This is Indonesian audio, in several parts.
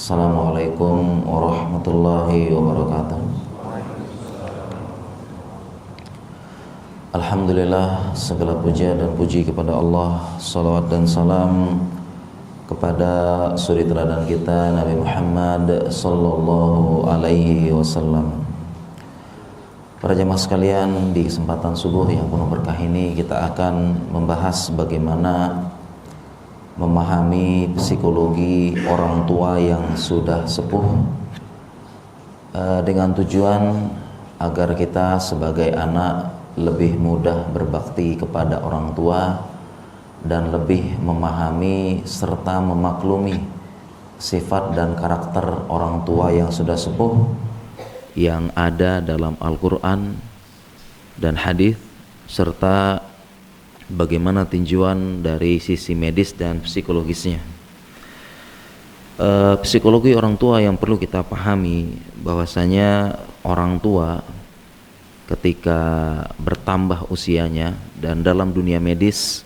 Assalamualaikum warahmatullahi wabarakatuh. Alhamdulillah, segala puja dan puji kepada Allah. Salawat dan salam kepada suri teladan kita Nabi Muhammad sallallahu alaihi wasallam. Para jemaah sekalian, di kesempatan subuh yang penuh berkah ini kita akan membahas bagaimana memahami psikologi orang tua yang sudah sepuh, dengan tujuan agar kita sebagai anak lebih mudah berbakti kepada orang tua dan lebih memahami serta memaklumi sifat dan karakter orang tua yang sudah sepuh yang ada dalam Al-Quran dan hadis, serta bagaimana tinjauan dari sisi medis dan psikologisnya. Psikologi orang tua yang perlu kita pahami bahwasanya orang tua ketika bertambah usianya, dan dalam dunia medis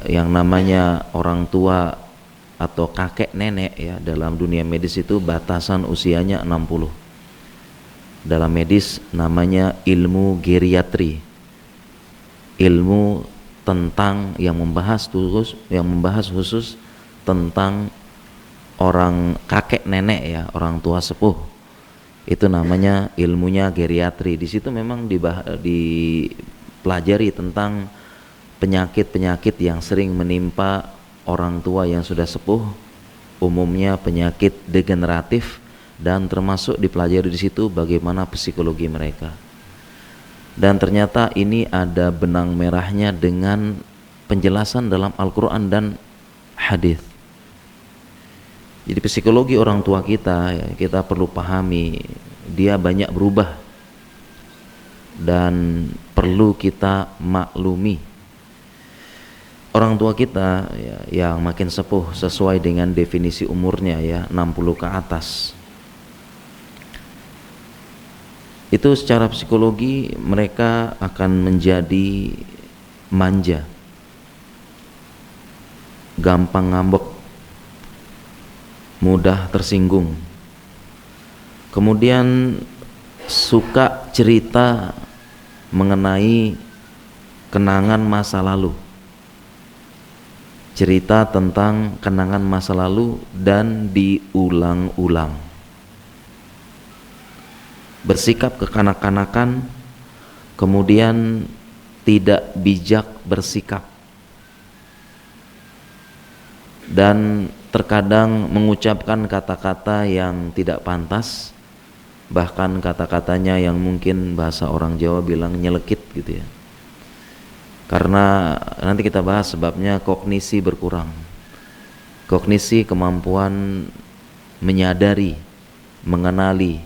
yang namanya orang tua atau kakek nenek, ya, dalam dunia medis itu batasan usianya 60. Dalam medis namanya ilmu geriatri, ilmu tentang yang membahas khusus tentang orang kakek nenek, ya, orang tua sepuh. Itu namanya ilmunya geriatri. Di situ memang dipelajari tentang penyakit-penyakit yang sering menimpa orang tua yang sudah sepuh, umumnya penyakit degeneratif, dan termasuk dipelajari di situ bagaimana psikologi mereka. Dan ternyata ini ada benang merahnya dengan penjelasan dalam Al-Quran dan hadis. Jadi psikologi orang tua kita, ya, kita perlu pahami, dia banyak berubah dan perlu kita maklumi. Orang tua kita, ya, yang makin sepuh sesuai dengan definisi umurnya, ya, 60 ke atas, itu secara psikologi mereka akan menjadi manja, gampang ngambek, mudah tersinggung, kemudian suka cerita mengenai kenangan masa lalu, cerita tentang kenangan masa lalu dan diulang-ulang, bersikap kekanak-kanakan, kemudian tidak bijak bersikap, dan terkadang mengucapkan kata-kata yang tidak pantas, bahkan kata-katanya yang mungkin bahasa orang Jawa bilang nyelekit gitu, ya. Karena nanti kita bahas sebabnya kognisi berkurang. Kognisi, kemampuan menyadari, mengenali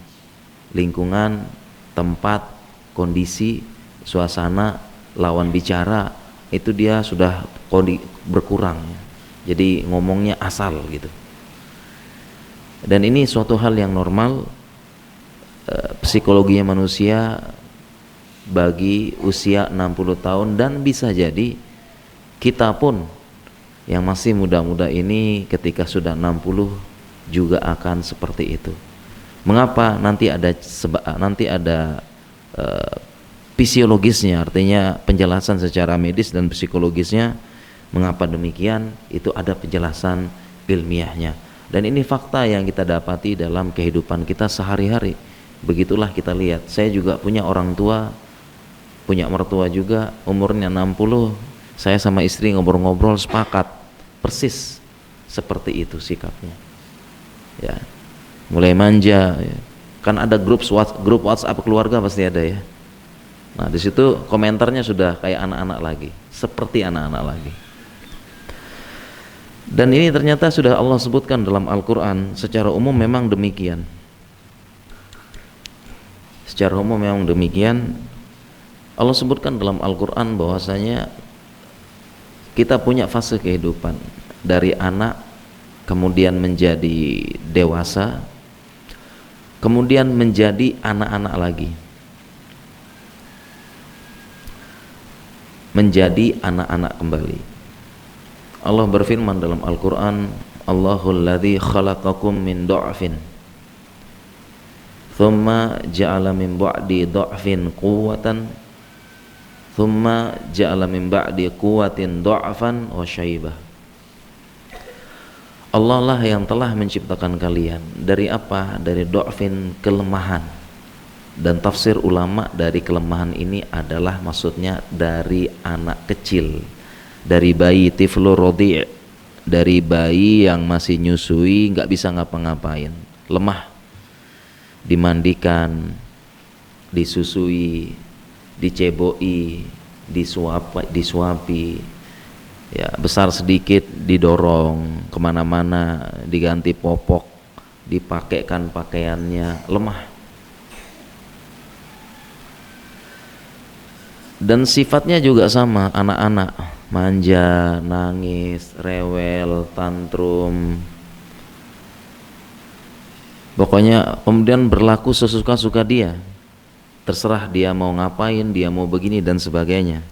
lingkungan, tempat, kondisi, suasana, lawan bicara, itu dia sudah berkurang. Jadi ngomongnya asal gitu. Dan ini suatu hal yang normal, psikologinya manusia bagi usia 60 tahun, dan bisa jadi kita pun yang masih muda-muda ini ketika sudah 60 juga akan seperti itu. Mengapa? Nanti ada fisiologisnya, artinya penjelasan secara medis dan psikologisnya. Mengapa demikian? Itu ada penjelasan ilmiahnya. Dan ini fakta yang kita dapati dalam kehidupan kita sehari-hari. Begitulah kita lihat. Saya juga punya orang tua, punya mertua juga, umurnya 60. Saya sama istri ngobrol-ngobrol sepakat persis seperti itu sikapnya, ya. Mulai manja, ya. Kan ada grup WhatsApp keluarga pasti ada, ya. Nah, di situ komentarnya sudah kayak anak-anak lagi, seperti anak-anak lagi. Dan ini ternyata sudah Allah sebutkan dalam Al-Quran. Secara umum memang demikian. Secara umum memang demikian. Allah sebutkan dalam Al-Quran bahwasanya kita punya fase kehidupan dari anak, kemudian menjadi dewasa, kemudian menjadi anak-anak lagi, menjadi anak-anak kembali. Allah berfirman dalam Al-Quran, Allahul ladzi khalaqakum min dha'fin thumma ja'ala min ba'di dha'fin quwwatan thumma ja'ala min ba'di quwwatin dha'fan wa syaibah. Allah lah yang telah menciptakan kalian dari apa? Dari dha'fin, kelemahan. Dan tafsir ulama dari kelemahan ini adalah maksudnya dari anak kecil, dari bayi tiflu rodi', dari bayi yang masih nyusui, nggak bisa ngapa-ngapain, lemah, dimandikan, disusui, diceboi, disuapi, ya besar sedikit didorong kemana-mana, diganti popok, dipakaikan pakaiannya, lemah. Dan sifatnya juga sama, anak-anak, manja, nangis, rewel, tantrum, pokoknya kemudian berlaku sesuka-suka dia, terserah dia mau ngapain, dia mau begini dan sebagainya.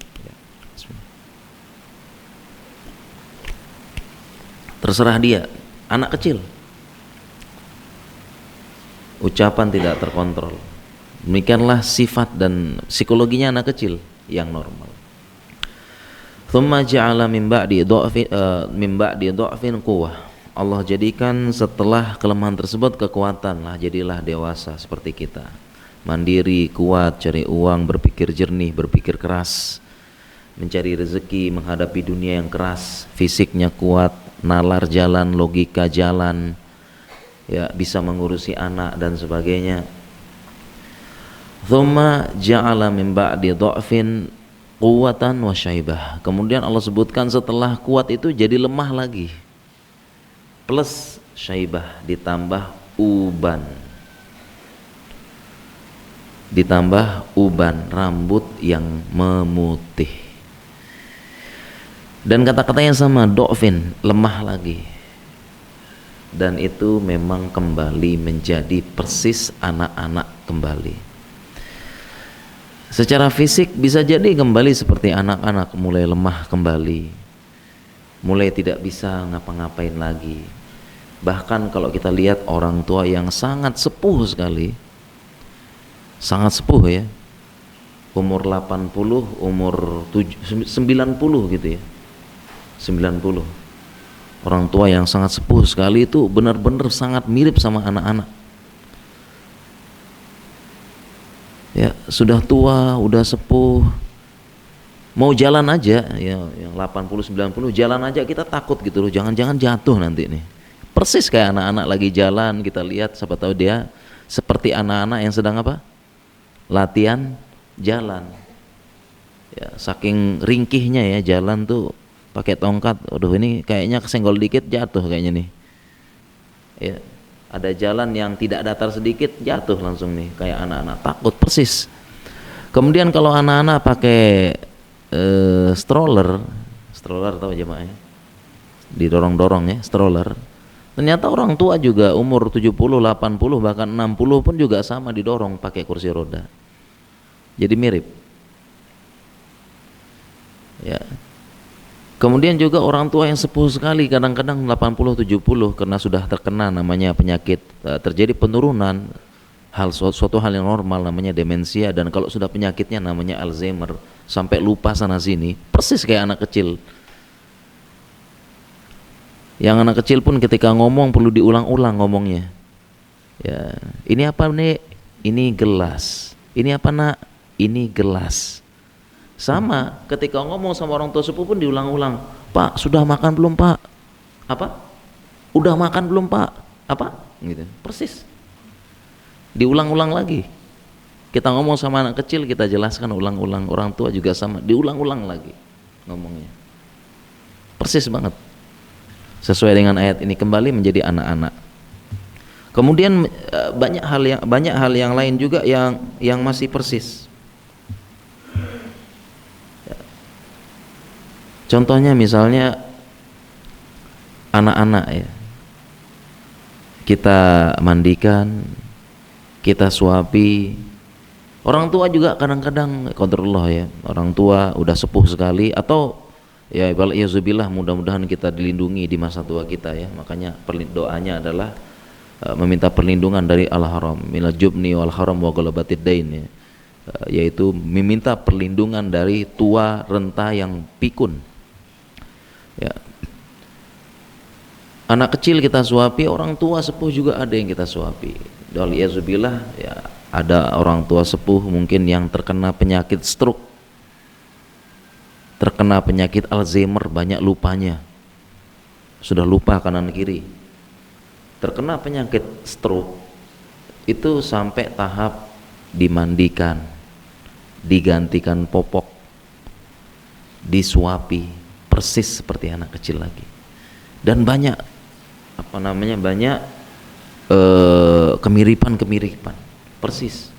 Terserah dia, anak kecil, ucapan tidak terkontrol. Demikianlah sifat dan psikologinya anak kecil yang normal. Thumma ja'ala min ba'di dha'fin quwwah. Allah jadikan setelah kelemahan tersebut kekuatan lah, jadilah dewasa seperti kita. Mandiri, kuat, cari uang, berpikir jernih, berpikir keras, mencari rezeki, menghadapi dunia yang keras, fisiknya kuat, nalar jalan, logika jalan, ya bisa mengurusi anak dan sebagainya. Thumma ja'ala min ba'di dha'fin quwwatan wa syaibah. Kemudian Allah sebutkan setelah kuat itu jadi lemah lagi, plus syaibah, ditambah uban, rambut yang memutih. Dan kata-katanya sama, dha'fin, lemah lagi. Dan itu memang kembali menjadi persis anak-anak kembali. Secara fisik bisa jadi kembali seperti anak-anak, mulai lemah kembali, mulai tidak bisa ngapa-ngapain lagi. Bahkan kalau kita lihat orang tua yang sangat sepuh sekali, sangat sepuh ya, umur 80, umur 90 gitu ya, 90. Orang tua yang sangat sepuh sekali itu benar-benar sangat mirip sama anak-anak. Ya, sudah tua, udah sepuh, mau jalan aja ya, yang 80 90 jalan aja kita takut gitu loh, jangan-jangan jatuh nanti nih. Persis kayak anak-anak lagi jalan, kita lihat siapa tahu dia seperti anak-anak yang sedang apa? Latihan jalan. Ya, saking ringkihnya ya jalan tuh pakai tongkat. Aduh, ini kayaknya kesenggol dikit jatuh kayaknya nih. Ya, ada jalan yang tidak datar sedikit jatuh langsung nih, kayak anak-anak takut persis. Kemudian kalau anak-anak pakai stroller tahu jemaahnya, didorong-dorong ya, stroller. Ternyata orang tua juga umur 70, 80 bahkan 60 pun juga sama didorong pakai kursi roda. Jadi mirip. Ya. Kemudian juga orang tua yang sepuh sekali kadang-kadang 80-70 karena sudah terkena namanya penyakit, terjadi penurunan, suatu hal yang normal namanya demensia, dan kalau sudah penyakitnya namanya Alzheimer, sampai lupa sana sini, persis kayak anak kecil. Yang anak kecil pun ketika ngomong perlu diulang-ulang ngomongnya. Ya, ini apa nih? Ini gelas. Ini apa nak? Ini gelas. Sama, ketika ngomong sama orang tua sepuh pun diulang-ulang. Pak, sudah makan belum pak? Apa? Udah makan belum pak? Apa? Gitu, persis. Diulang-ulang lagi. Kita ngomong sama anak kecil, kita jelaskan ulang-ulang. Orang tua juga sama, diulang-ulang lagi ngomongnya. Persis banget. Sesuai dengan ayat ini, kembali menjadi anak-anak. Kemudian banyak hal yang lain juga yang masih persis. Contohnya misalnya anak-anak ya, kita mandikan, kita suapi. Orang tua juga kadang-kadang kontrol ya, orang tua udah sepuh sekali atau Ya, waliyadzubillah, mudah-mudahan kita dilindungi di masa tua kita ya. Makanya doanya adalah meminta perlindungan dari al-haram, minal jubni wal haram wa ghalabatid dain ya. Yaitu meminta perlindungan dari tua renta yang pikun. Ya. Anak kecil kita suapi, orang tua sepuh juga ada yang kita suapi. Waliyadzubillah ya, ada orang tua sepuh mungkin yang terkena penyakit stroke, terkena penyakit Alzheimer, banyak lupanya, sudah lupa kanan kiri. Terkena penyakit stroke itu sampai tahap dimandikan, digantikan popok, disuapi persis seperti anak kecil lagi. Dan banyak banyak kemiripan persis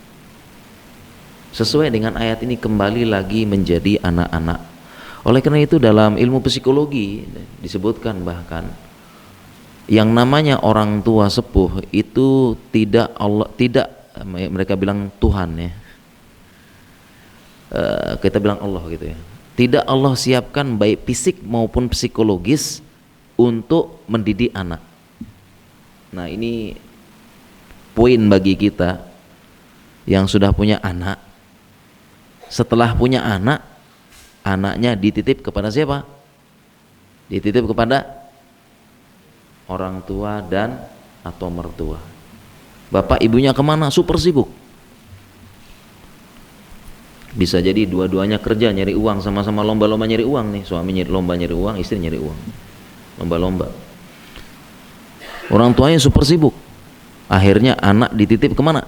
sesuai dengan ayat ini, kembali lagi menjadi anak-anak. Oleh karena itu dalam ilmu psikologi disebutkan bahkan yang namanya orang tua sepuh itu tidak mereka bilang Tuhan ya, kita bilang Allah gitu ya, tidak Allah siapkan baik fisik maupun psikologis untuk mendidik anak. Nah ini poin bagi kita yang sudah punya anak. Setelah punya anak, anaknya dititip kepada siapa? Dititip kepada orang tua dan atau mertua. Bapak ibunya kemana? Super sibuk. Bisa jadi dua-duanya kerja nyari uang, sama-sama lomba-lomba nyari uang nih. Suami lomba nyari uang, istri nyari uang, lomba-lomba. Orang tuanya super sibuk. Akhirnya anak dititip kemana?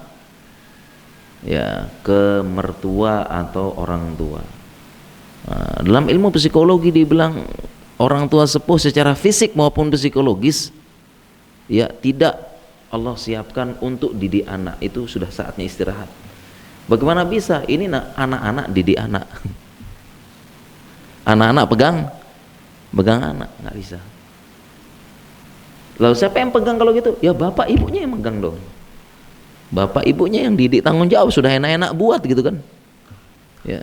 Ya, ke mertua atau orang tua. Nah, dalam ilmu psikologi dibilang orang tua sepuh secara fisik maupun psikologis ya tidak Allah siapkan untuk didik anak, itu sudah saatnya istirahat. Bagaimana bisa? Ini anak-anak didik anak. Anak-anak pegang anak, nggak bisa. Lalu siapa yang pegang kalau gitu? Ya bapak ibunya yang megang dong. Bapak ibunya yang didik, tanggung jawab, sudah enak-enak buat gitu kan. Ya.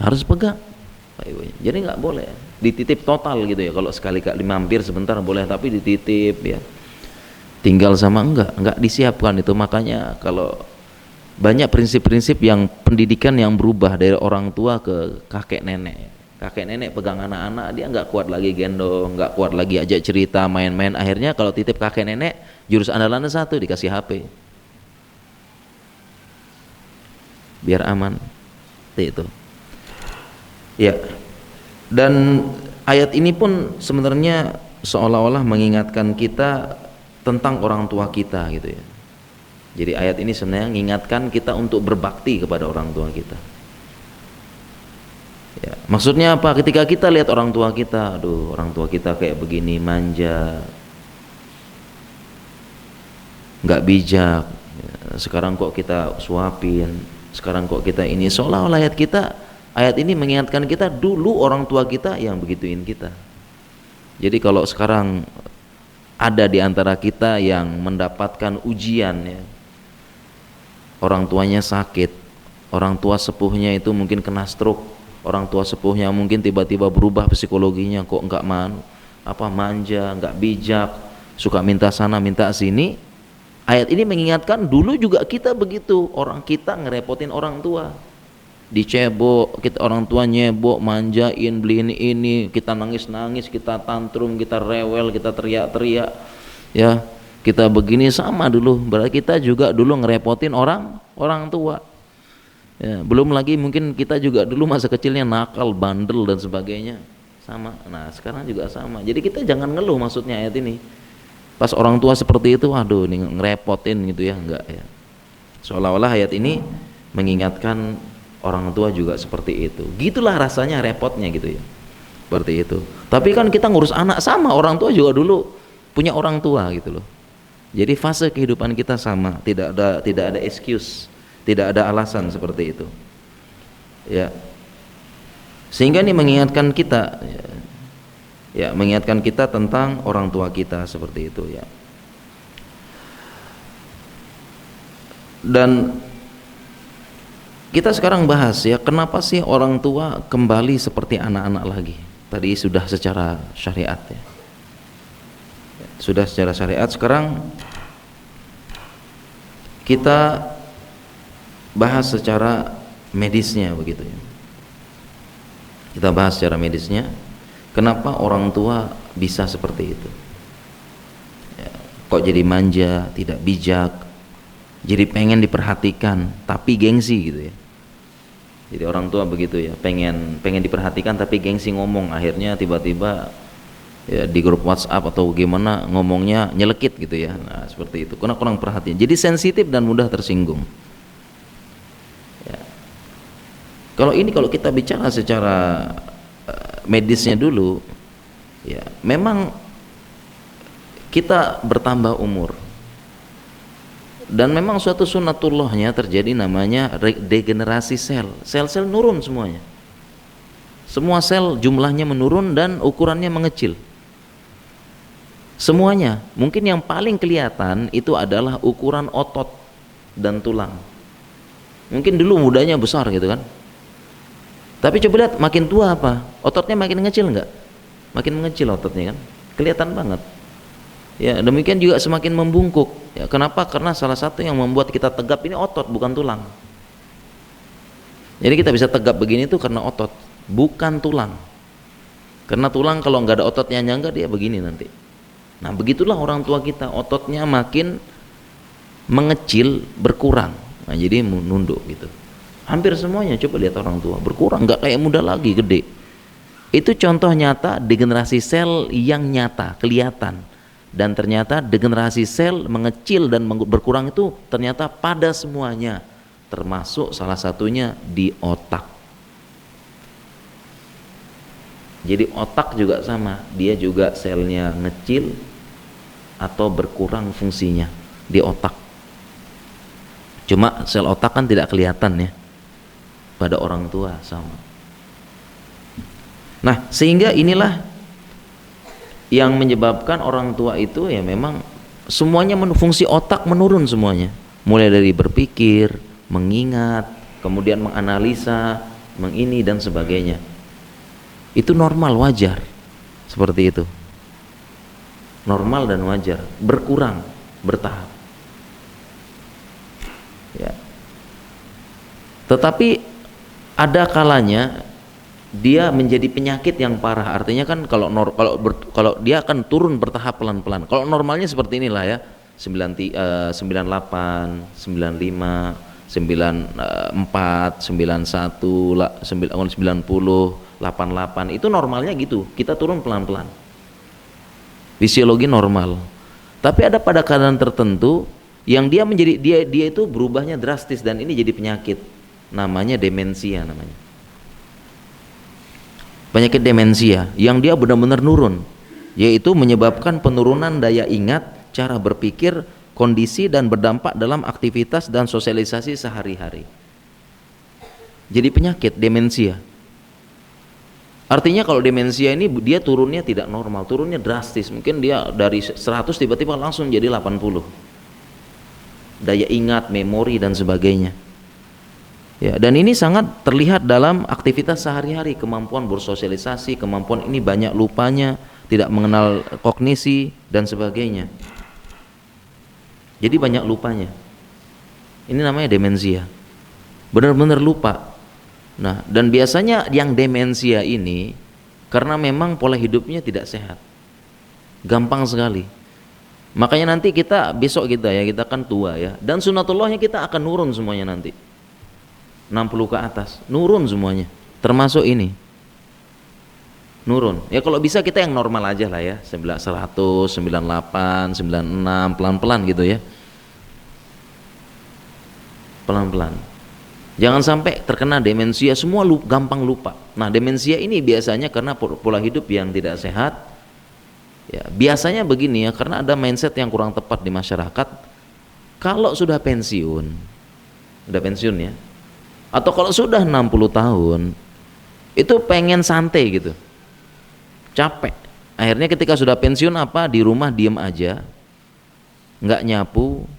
Harus pegang Pak ibunya. Jadi nggak boleh dititip total gitu ya. Kalau sekali-kali mampir sebentar boleh, tapi dititip ya. Tinggal sama enggak disiapkan itu. Makanya kalau banyak prinsip-prinsip yang pendidikan yang berubah dari orang tua ke kakek nenek. Kakek nenek pegang anak-anak, dia nggak kuat lagi gendong, nggak kuat lagi ajak cerita, main-main. Akhirnya kalau titip kakek nenek, jurus andalannya satu, dikasih HP biar aman. Itu ya. Dan ayat ini pun sebenarnya seolah-olah mengingatkan kita tentang orang tua kita gitu ya. Jadi ayat ini sebenarnya mengingatkan kita untuk berbakti kepada orang tua kita. Ya, maksudnya apa? Ketika kita lihat orang tua kita, aduh orang tua kita kayak begini, manja, nggak bijak, ya, sekarang kok kita suapin, sekarang kok kita ini, seolah-olah ayat ini mengingatkan kita dulu orang tua kita yang begituin kita. Jadi kalau sekarang ada di antara kita yang mendapatkan ujian ya, orang tuanya sakit, orang tua sepuhnya itu mungkin kena stroke, orang tua sepuhnya mungkin tiba-tiba berubah psikologinya, kok nggak manja, nggak bijak, suka minta sana minta sini. Ayat ini mengingatkan dulu juga kita begitu, orang kita ngerepotin orang tua, dicebok, kita orang tua nyebok, manjain, beliin ini, kita nangis-nangis, kita tantrum, kita rewel, kita teriak-teriak ya, kita begini sama dulu. Berarti kita juga dulu ngerepotin orang tua ya. Belum lagi mungkin kita juga dulu masa kecilnya nakal, bandel dan sebagainya sama. Nah sekarang juga sama. Jadi kita jangan ngeluh, maksudnya ayat ini pas orang tua seperti itu, aduh ini ngerepotin gitu ya, enggak ya. Seolah-olah ayat ini mengingatkan orang tua juga seperti itu. Gitulah rasanya repotnya gitu ya, seperti itu. Tapi kan kita ngurus anak sama, orang tua juga dulu punya orang tua gitu loh. Jadi fase kehidupan kita sama, tidak ada excuse, tidak ada alasan seperti itu ya. Sehingga ini mengingatkan kita ya, mengingatkan kita tentang orang tua kita seperti itu ya. Dan Kita sekarang bahas ya, kenapa sih orang tua kembali seperti anak-anak lagi? Tadi sudah secara syariat ya. Sudah secara syariat, sekarang kita bahas secara medisnya begitu ya. Kita bahas secara medisnya, kenapa orang tua bisa seperti itu? Ya, kok jadi manja, tidak bijak, jadi pengen diperhatikan tapi gengsi gitu ya. Jadi orang tua begitu ya, pengen diperhatikan tapi gengsi ngomong, akhirnya tiba-tiba ya di grup WhatsApp atau gimana ngomongnya nyelekit gitu ya. Nah, seperti itu. Karena kurang perhatian. Jadi sensitif dan mudah tersinggung. Ya. Kalau kita bicara secara medisnya dulu, ya memang kita bertambah umur. Dan memang suatu sunnatullahnya terjadi namanya degenerasi sel. Sel-sel nurun semuanya. Semua sel jumlahnya menurun dan ukurannya mengecil. Semuanya. Mungkin yang paling kelihatan itu adalah ukuran otot dan tulang. Mungkin dulu mudanya besar gitu kan. Tapi coba lihat makin tua apa? Ototnya makin ngecil enggak? Makin mengecil ototnya kan. Kelihatan banget. Ya, demikian juga semakin membungkuk. Ya, kenapa? Karena salah satu yang membuat kita tegap ini otot, bukan tulang. Jadi kita bisa tegap begini itu karena otot, bukan tulang. Karena tulang kalau nggak ada ototnya nyangga dia begini nanti. Nah, begitulah orang tua kita, ototnya makin mengecil, berkurang. Nah, jadi nunduk gitu. Hampir semuanya coba lihat orang tua berkurang, nggak kayak muda lagi, gede. Itu contoh nyata degenerasi sel yang nyata, kelihatan. Dan ternyata degenerasi sel mengecil dan berkurang itu ternyata pada semuanya, termasuk salah satunya di otak. Jadi otak juga sama, dia juga selnya ngecil atau berkurang fungsinya di otak. Cuma sel otak kan tidak kelihatan ya pada orang tua sama. Nah, sehingga inilah yang menyebabkan orang tua itu ya memang semuanya fungsi otak menurun semuanya, mulai dari berpikir, mengingat, kemudian menganalisa, mengini dan sebagainya. Itu normal, wajar seperti itu, normal dan wajar, berkurang bertahap ya. Tetapi ada kalanya dia menjadi penyakit yang parah. Artinya kan kalau dia akan turun bertahap pelan-pelan. Kalau normalnya seperti inilah ya, 98, 95, 94, 91, 90, 88. Itu normalnya gitu. Kita turun pelan-pelan. Fisiologi normal. Tapi ada pada keadaan tertentu yang dia itu berubahnya drastis dan ini jadi penyakit. Namanya demensia namanya. Penyakit demensia yang dia benar-benar nurun, yaitu menyebabkan penurunan daya ingat, cara berpikir, kondisi dan berdampak dalam aktivitas dan sosialisasi sehari-hari. Jadi penyakit demensia. Artinya kalau demensia ini dia turunnya tidak normal, turunnya drastis. Mungkin dia dari 100 tiba-tiba langsung jadi 80. Daya ingat, memori dan sebagainya. Ya, dan ini sangat terlihat dalam aktivitas sehari-hari, kemampuan bersosialisasi, kemampuan ini banyak lupanya, tidak mengenal kognisi dan sebagainya. Jadi banyak lupanya. Ini namanya demensia. Benar-benar lupa. Nah, dan biasanya yang demensia ini karena memang pola hidupnya tidak sehat. Gampang sekali. Makanya nanti kita kita kan tua ya, dan sunatullahnya kita akan nurun semuanya nanti. 60 ke atas, nurun semuanya, termasuk ini nurun. Ya kalau bisa kita yang normal aja lah ya, 100, 98, 96, pelan-pelan gitu ya, pelan-pelan. Jangan sampai terkena demensia, semua gampang lupa. Nah, demensia ini biasanya karena pola hidup yang tidak sehat. Ya, biasanya begini ya, karena ada mindset yang kurang tepat di masyarakat. Kalau sudah pensiun ya, atau kalau sudah 60 tahun itu pengen santai gitu, capek. Akhirnya ketika sudah pensiun di rumah diem aja, nggak nyapu,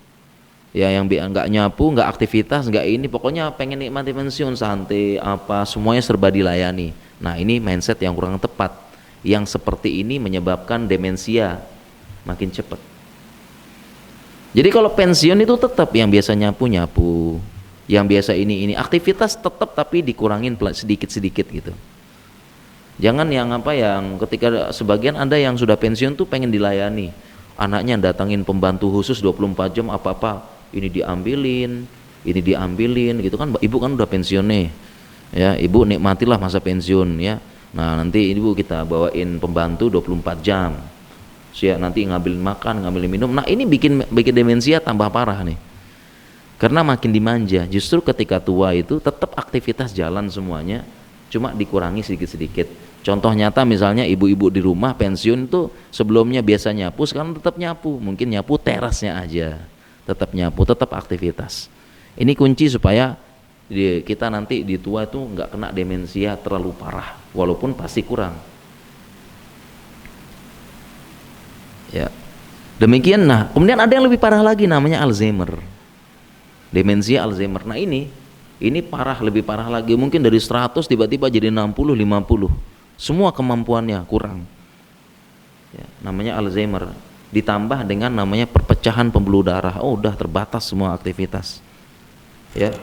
Ya yang nggak nyapu, nggak aktivitas, nggak ini, pokoknya pengen nikmati pensiun, santai, apa semuanya serba dilayani. Nah ini mindset yang kurang tepat, yang seperti ini menyebabkan demensia makin cepat. Jadi kalau pensiun itu tetap yang biasa nyapu nyapu, yang biasa ini aktivitas tetap tapi dikurangin sedikit sedikit gitu. Jangan yang apa, yang ketika sebagian ada yang sudah pensiun tuh pengen dilayani, anaknya datangin pembantu khusus 24 jam, apa-apa ini diambilin gitu kan. Ibu kan udah pensiun nih ya, ibu nikmatilah masa pensiun ya. Nah nanti ibu kita bawain pembantu 24 jam, nanti ngambilin makan, ngambilin minum. Nah ini bikin demensia tambah parah nih, karena makin dimanja. Justru ketika tua itu tetap aktivitas jalan semuanya, cuma dikurangi sedikit-sedikit. Contoh nyata misalnya ibu-ibu di rumah pensiun tuh sebelumnya biasa nyapu, sekarang tetap nyapu, mungkin nyapu terasnya aja, tetap nyapu, tetap aktivitas. Ini kunci supaya kita nanti di tua itu nggak kena demensia terlalu parah, walaupun pasti kurang. Ya, demikian. Nah, kemudian ada yang lebih parah lagi, namanya Alzheimer, demensia Alzheimer. Nah ini parah, lebih parah lagi, mungkin dari 100 tiba-tiba jadi 60, 50, semua kemampuannya kurang ya, namanya Alzheimer. Ditambah dengan namanya perpecahan pembuluh darah, udah terbatas semua aktivitas ya,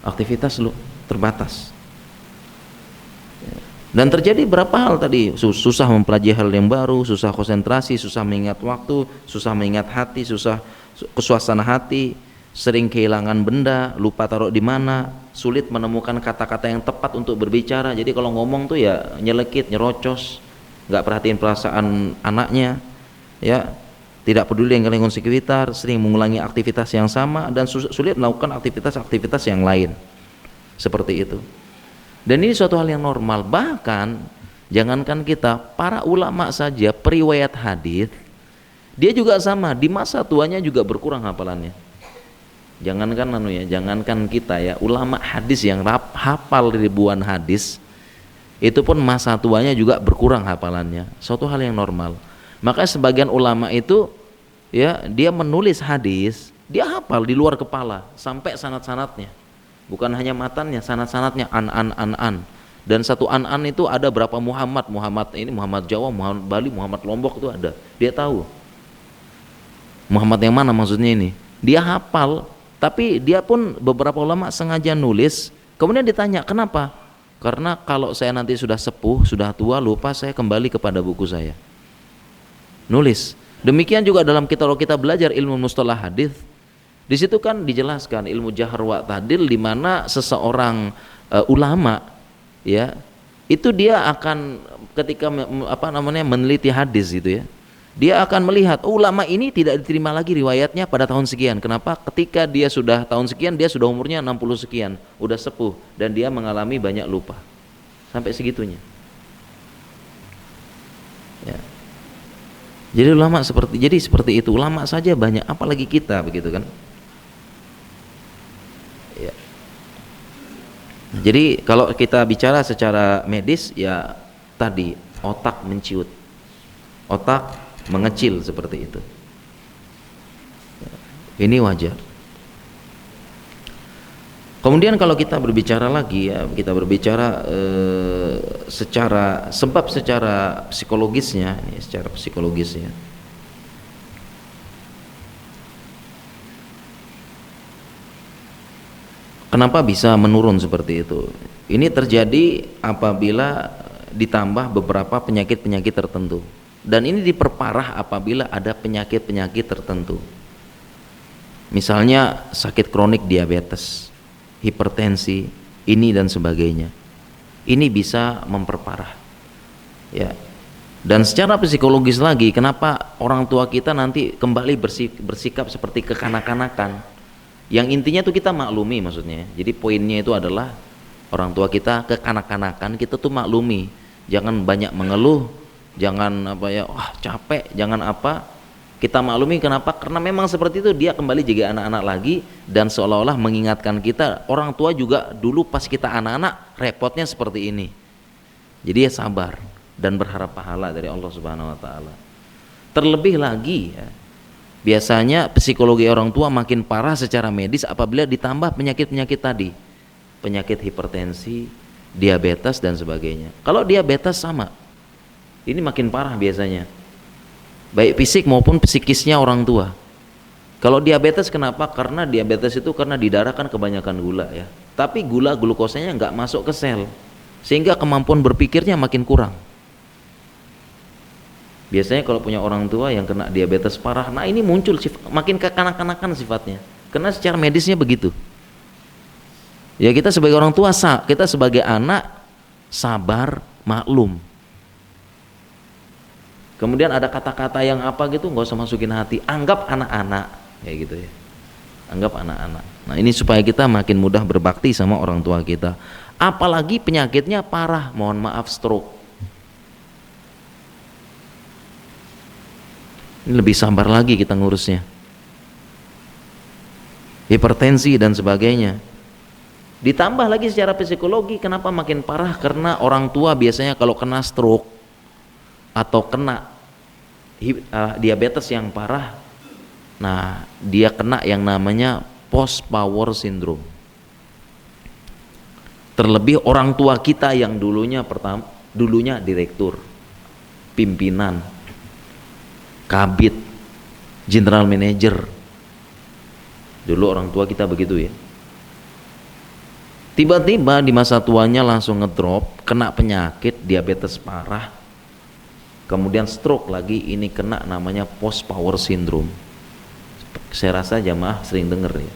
aktivitas lu terbatas ya. Dan terjadi berapa hal tadi, susah mempelajari hal yang baru, susah konsentrasi, susah mengingat waktu, susah mengingat hati, susah kesuasana hati, sering kehilangan benda, lupa taruh di mana, sulit menemukan kata-kata yang tepat untuk berbicara. Jadi kalau ngomong tuh ya nyelekit, nyerocos, nggak perhatiin perasaan anaknya ya, tidak peduli dengan lingkungan sekitar, sering mengulangi aktivitas yang sama, dan sulit melakukan aktivitas-aktivitas yang lain seperti itu. Dan ini suatu hal yang normal. Bahkan jangankan kita, para ulama saja periwayat hadis, dia juga sama, di masa tuanya juga berkurang hafalannya. Jangankan kita ya, ulama hadis yang hafal ribuan hadis, itu pun masa tuanya juga berkurang hafalannya. Suatu hal yang normal. Maka sebagian ulama itu ya, dia menulis hadis, dia hafal di luar kepala sampai sanad-sanadnya, bukan hanya matannya, sanad-sanadnya, an. Dan satu an itu ada berapa Muhammad ini, Muhammad Jawa, Muhammad Bali, Muhammad Lombok, itu ada, dia tahu Muhammad yang mana maksudnya ini, dia hafal. Tapi dia pun, beberapa ulama sengaja nulis, kemudian ditanya kenapa, karena kalau saya nanti sudah sepuh, sudah tua, lupa, saya kembali kepada buku saya, nulis. Demikian juga dalam kalau kita belajar ilmu mustalah hadis, di situ kan dijelaskan ilmu jahr wa ta'dil, di mana seseorang ulama ya, itu dia akan ketika meneliti hadis gitu ya, dia akan melihat ulama ini tidak diterima lagi riwayatnya pada tahun sekian. Kenapa? Ketika dia sudah tahun sekian, dia sudah umurnya 60 sekian, udah sepuh, dan dia mengalami banyak lupa sampai segitunya ya. Jadi ulama seperti itu, ulama saja banyak, apalagi kita, begitu kan ya. Jadi kalau kita bicara secara medis ya, tadi otak menciut, otak mengecil seperti itu, ini wajar. Kemudian kalau kita berbicara lagi ya, kita berbicara secara psikologisnya, kenapa bisa menurun seperti itu? Ini terjadi apabila ditambah beberapa penyakit-penyakit tertentu, dan ini diperparah apabila ada penyakit-penyakit tertentu. Misalnya sakit kronik, diabetes, hipertensi, ini dan sebagainya. Ini bisa memperparah ya. Dan secara psikologis lagi, kenapa orang tua kita nanti kembali bersikap seperti kekanak-kanakan, yang intinya itu kita maklumi maksudnya. Jadi poinnya itu adalah orang tua kita kekanak-kanakan, kita tuh maklumi, jangan banyak mengeluh, jangan capek, jangan kita maklumi. Kenapa? Karena memang seperti itu, dia kembali jadi anak-anak lagi, dan seolah-olah mengingatkan kita, orang tua juga dulu pas kita anak-anak repotnya seperti ini. Jadi ya sabar dan berharap pahala dari Allah Subhanahu wa taala. Terlebih lagi ya, Biasanya psikologi orang tua makin parah secara medis apabila ditambah penyakit-penyakit tadi, penyakit hipertensi, diabetes dan sebagainya. Kalau diabetes sama, ini makin parah biasanya, baik fisik maupun psikisnya orang tua. Kalau diabetes kenapa? Karena diabetes itu karena di darah kan kebanyakan gula ya, tapi gula glukosanya nggak masuk ke sel, sehingga kemampuan berpikirnya makin kurang. Biasanya kalau punya orang tua yang kena diabetes parah, nah ini muncul makin kekanak-kanakan sifatnya, karena secara medisnya begitu. Ya kita sebagai orang tua, kita sebagai anak sabar, maklum. Kemudian ada kata-kata yang apa gitu nggak usah masukin hati, anggap anak-anak kayak gitu ya, anggap anak-anak. Nah ini supaya kita makin mudah berbakti sama orang tua kita. Apalagi penyakitnya parah, mohon maaf, stroke. Ini lebih sabar lagi kita ngurusnya. Hipertensi dan sebagainya. Ditambah lagi secara psikologi, kenapa makin parah? Karena orang tua biasanya kalau kena stroke atau kena diabetes yang parah, nah dia kena yang namanya post power syndrome. Terlebih orang tua kita yang dulunya direktur, pimpinan, kabit, general manager. Dulu orang tua kita begitu ya. Tiba-tiba di masa tuanya langsung ngedrop, kena penyakit diabetes parah, kemudian stroke lagi, ini kena namanya post power syndrome. Saya rasa jamaah sering dengar ya.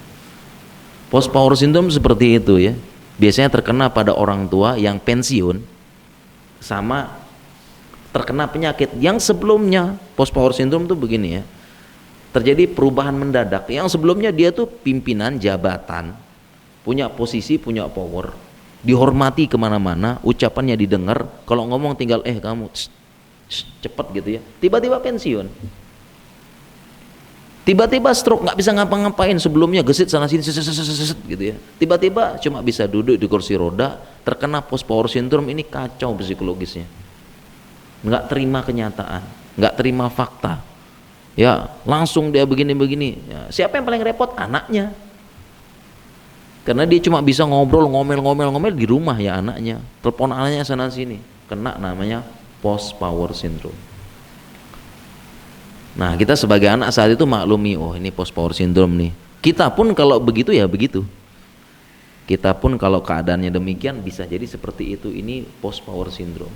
Post power syndrome seperti itu ya. Biasanya terkena pada orang tua yang pensiun sama terkena penyakit yang sebelumnya. Post power syndrome tuh begini ya, terjadi perubahan mendadak. Yang sebelumnya dia tuh pimpinan jabatan, punya posisi, punya power, dihormati kemana-mana, ucapannya didengar, kalau ngomong tinggal kamu cepet gitu ya. Tiba-tiba pensiun, tiba-tiba stroke, nggak bisa ngapa-ngapain. Sebelumnya gesit sana sini gitu ya, tiba-tiba cuma bisa duduk di kursi roda. Terkena post power syndrome ini kacau psikologisnya, nggak terima kenyataan, nggak terima fakta ya, langsung dia begini-begini ya. Siapa yang paling repot? Anaknya, karena dia cuma bisa ngobrol, ngomel di rumah ya anaknya, telepon anaknya sana sini, kena namanya post power syndrome. Nah kita sebagai anak saat itu maklumi, oh ini post power syndrome nih. Kita pun kalau begitu ya begitu, kita pun kalau keadaannya demikian bisa jadi seperti itu. Ini post power syndrome.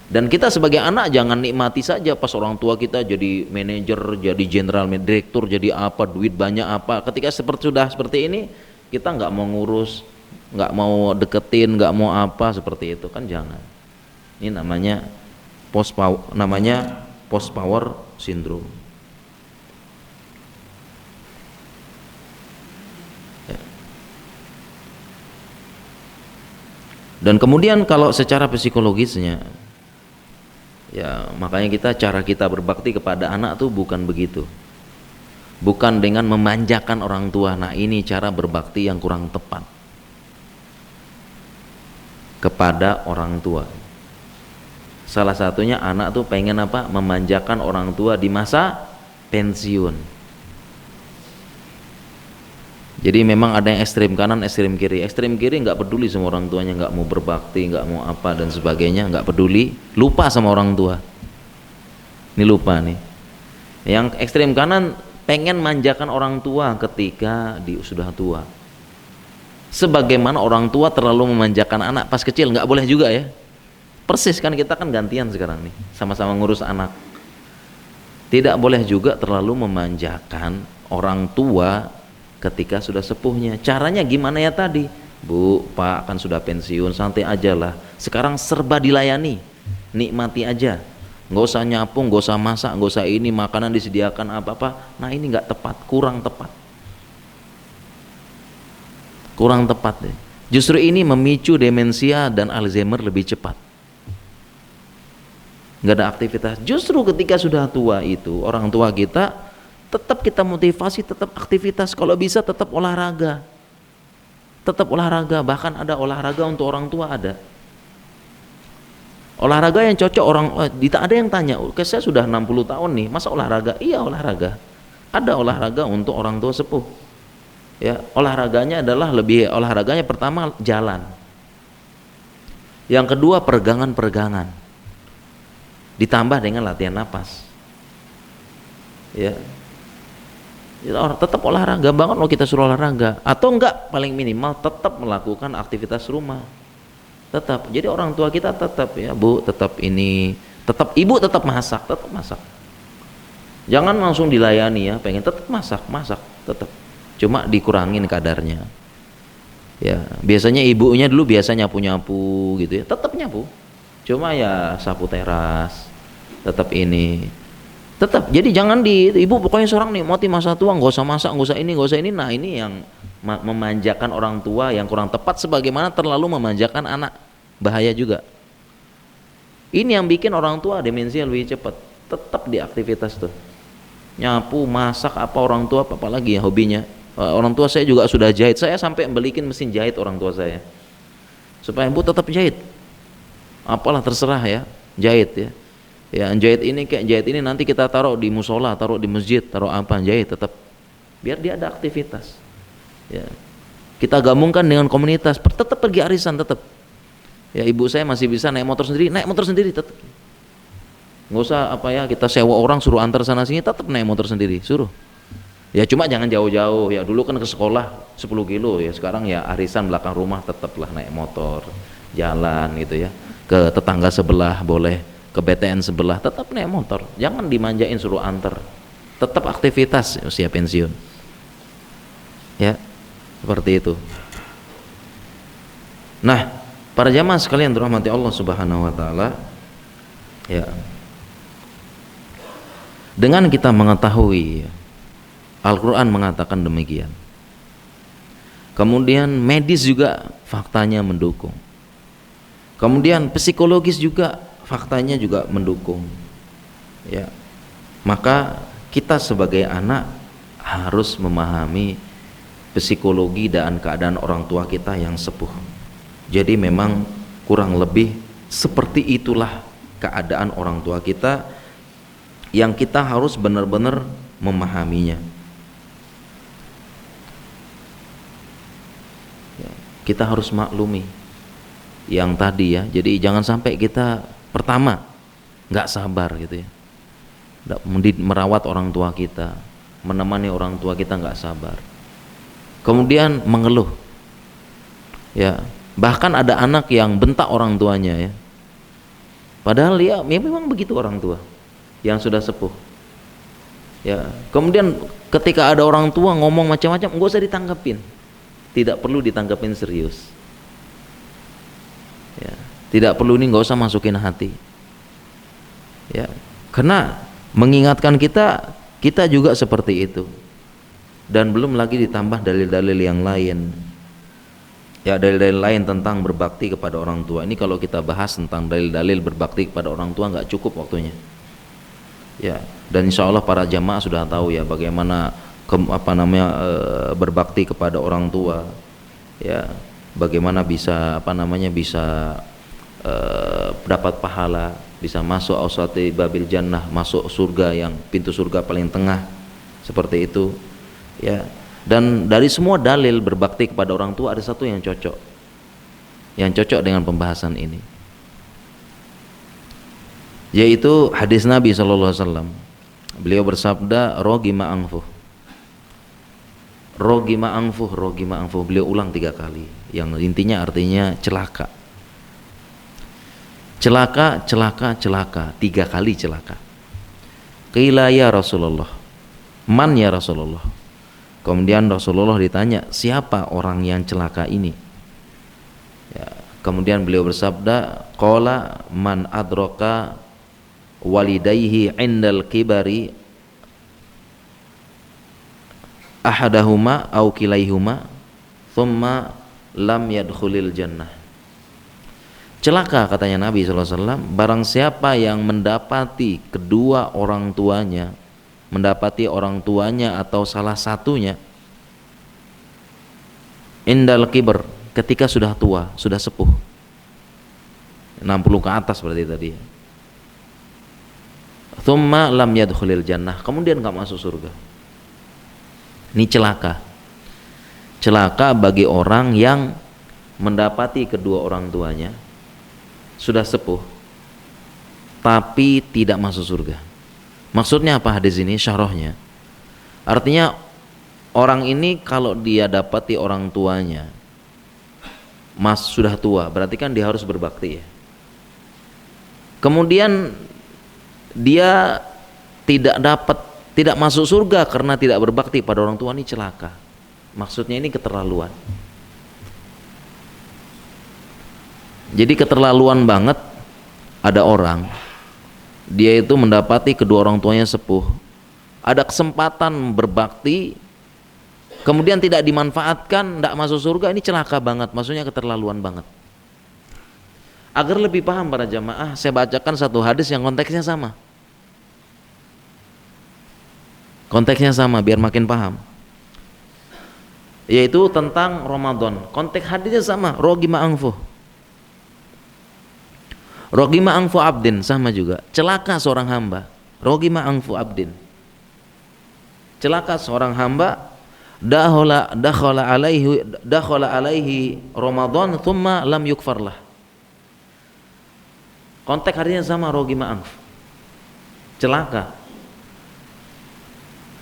Dan kita sebagai anak jangan nikmati saja pas orang tua kita jadi manajer, jadi general direktur, jadi apa, duit banyak apa. Ketika sudah seperti ini, kita nggak mau ngurus, nggak mau deketin, nggak mau apa, seperti itu kan jangan. Ini namanya post power syndrome. Ya. Dan kemudian kalau secara psikologisnya, ya makanya cara kita berbakti kepada anak tuh bukan begitu, bukan dengan memanjakan orang tua. Nah ini cara berbakti yang kurang tepat kepada orang tua. Salah satunya anak tuh pengen apa? Memanjakan orang tua di masa pensiun. Jadi memang ada yang ekstrim kanan, ekstrim kiri. Ekstrim kiri nggak peduli sama orang tuanya, nggak mau berbakti, nggak mau apa dan sebagainya, nggak peduli, lupa sama orang tua. Ini lupa nih. Yang ekstrim kanan pengen manjakan orang tua ketika sudah tua. Sebagaimana orang tua terlalu memanjakan anak pas kecil, nggak boleh juga ya. Persis kan, kita kan gantian sekarang nih, sama-sama ngurus anak. Tidak boleh juga terlalu memanjakan orang tua ketika sudah sepuhnya. Caranya gimana ya tadi? Bu, Pak kan sudah pensiun, santai aja lah. Sekarang serba dilayani, nikmati aja. Nggak usah nyapu, nggak usah masak, nggak usah ini, makanan disediakan apa-apa. Nah ini nggak tepat, kurang tepat. Kurang tepat deh. Justru ini memicu demensia dan Alzheimer lebih cepat. Nggak ada aktivitas. Justru ketika sudah tua itu, orang tua kita tetap kita motivasi, tetap aktivitas, kalau bisa tetap olahraga. Tetap olahraga, bahkan ada olahraga untuk orang tua ada. Olahraga yang cocok ada yang tanya, saya sudah 60 tahun nih, masa olahraga? Iya olahraga. Ada olahraga untuk orang tua sepuh. Ya, olahraganya pertama jalan. Yang kedua peregangan-peregangan. Ditambah dengan latihan napas. Ya. Tetap olahraga, banget lo kita suruh olahraga. Atau enggak, paling minimal tetap melakukan aktivitas rumah. Tetap. Jadi orang tua kita tetap, ya Bu, tetap ini, tetap ibu tetap masak, tetap masak. Jangan langsung dilayani, ya, pengen tetap masak, tetap. Cuma dikurangin kadarnya. Ya, biasanya ibunya dulu biasa nyapu-nyapu gitu ya, tetap nyapu. Cuma ya sapu teras, tetap ini. Tetap. Jadi jangan ibu pokoknya seorang nih mau masa tua nggak usah masak, nggak usah ini, nggak usah ini. Nah, ini yang memanjakan orang tua yang kurang tepat, sebagaimana terlalu memanjakan anak, bahaya juga. Ini yang bikin orang tua demensia lebih cepat. Tetap di aktivitas tuh. Nyapu, masak, apa orang tua apa lagi ya hobinya. Orang tua saya juga sudah jahit. Saya sampai belikin mesin jahit orang tua saya. Supaya ibu tetap jahit. Apalah terserah ya, jahit ya. Ya, jahit ini kayak jahit ini nanti kita taruh di musola, taruh di masjid, taruh apa, jahit tetap. Biar dia ada aktivitas. Ya. Kita gabungkan dengan komunitas, tetap pergi arisan tetap. Ya, ibu saya masih bisa naik motor sendiri tetap. Nggak usah apa ya, kita sewa orang suruh antar sana sini, tetap naik motor sendiri, suruh. Ya cuma jangan jauh-jauh, ya dulu kan ke sekolah 10 kilo, ya sekarang ya arisan belakang rumah tetaplah naik motor, jalan gitu ya. Ke tetangga sebelah boleh, ke BTN sebelah tetap naik motor, jangan dimanjain suruh antar, tetap aktivitas usia pensiun. Ya, seperti itu. Nah, para jamaah sekalian dirahmati Allah Subhanahu wa taala, ya. Dengan kita mengetahui Al-Quran mengatakan demikian, kemudian medis juga faktanya mendukung, kemudian psikologis juga faktanya juga mendukung, ya, maka kita sebagai anak harus memahami psikologi dan keadaan orang tua kita yang sepuh. Jadi memang kurang lebih seperti itulah keadaan orang tua kita yang kita harus benar-benar memahaminya. Kita harus maklumi yang tadi ya. Jadi jangan sampai kita pertama nggak sabar gitu ya, merawat orang tua kita, menemani orang tua kita nggak sabar, kemudian mengeluh ya. Bahkan ada anak yang bentak orang tuanya ya, padahal ya memang begitu orang tua yang sudah sepuh ya. Kemudian ketika ada orang tua ngomong macam-macam, nggak usah ditanggapin, tidak perlu ditanggapin serius ya, tidak perlu, ini nggak usah masukin hati ya, karena mengingatkan kita juga seperti itu. Dan belum lagi ditambah dalil-dalil yang lain ya, dalil-dalil lain tentang berbakti kepada orang tua. Ini kalau kita bahas tentang dalil-dalil berbakti kepada orang tua nggak cukup waktunya ya. Dan insya Allah para jamaah sudah tahu ya bagaimana berbakti kepada orang tua ya, bagaimana bisa bisa dapat pahala, bisa masuk auswati babil jannah, masuk surga yang pintu surga paling tengah, seperti itu ya. Dan dari semua dalil berbakti kepada orang tua ada satu yang cocok dengan pembahasan ini, yaitu hadis Nabi SAW. Beliau bersabda, rogima angfuh, beliau ulang 3 kali, yang intinya artinya celaka, 3 kali celaka. Qila ya Rasulullah, man ya Rasulullah. Kemudian Rasulullah ditanya, siapa orang yang celaka ini ya, kemudian beliau bersabda, qala man adraka walidayhi indal kibari ahadahuma au kilaihuma thumma lam yadkhulil jannah. Celaka, katanya Nabi SAW, barang siapa yang mendapati kedua orang tuanya, mendapati orang tuanya atau salah satunya indal kibar, ketika sudah tua, sudah sepuh, 60 ke atas berarti tadi, thumma lam yadkhulil jannah, kemudian enggak masuk surga. Ini celaka. Celaka bagi orang yang mendapati kedua orang tuanya sudah sepuh tapi tidak masuk surga. Maksudnya apa hadis ini? Syarahnya, artinya orang ini kalau dia dapati orang tuanya sudah tua, berarti kan dia harus berbakti ya. Kemudian dia tidak masuk surga karena tidak berbakti pada orang tua, ini celaka. Maksudnya ini keterlaluan. Jadi keterlaluan banget ada orang, dia itu mendapati kedua orang tuanya sepuh, ada kesempatan berbakti, kemudian tidak dimanfaatkan, tidak masuk surga, ini celaka banget. Maksudnya keterlaluan banget. Agar lebih paham para jamaah, saya bacakan satu hadis yang konteksnya sama. Konteksnya sama biar makin paham. Yaitu tentang Ramadan. Konteks hadisnya sama, rogima angfu. Rogima angfu abdin, sama juga. Celaka seorang hamba. Rogima angfu abdin. Celaka seorang hamba, dakhala alaihi Ramadan thumma lam yukfarlah. Konteks hadisnya sama, rogima angfu. Celaka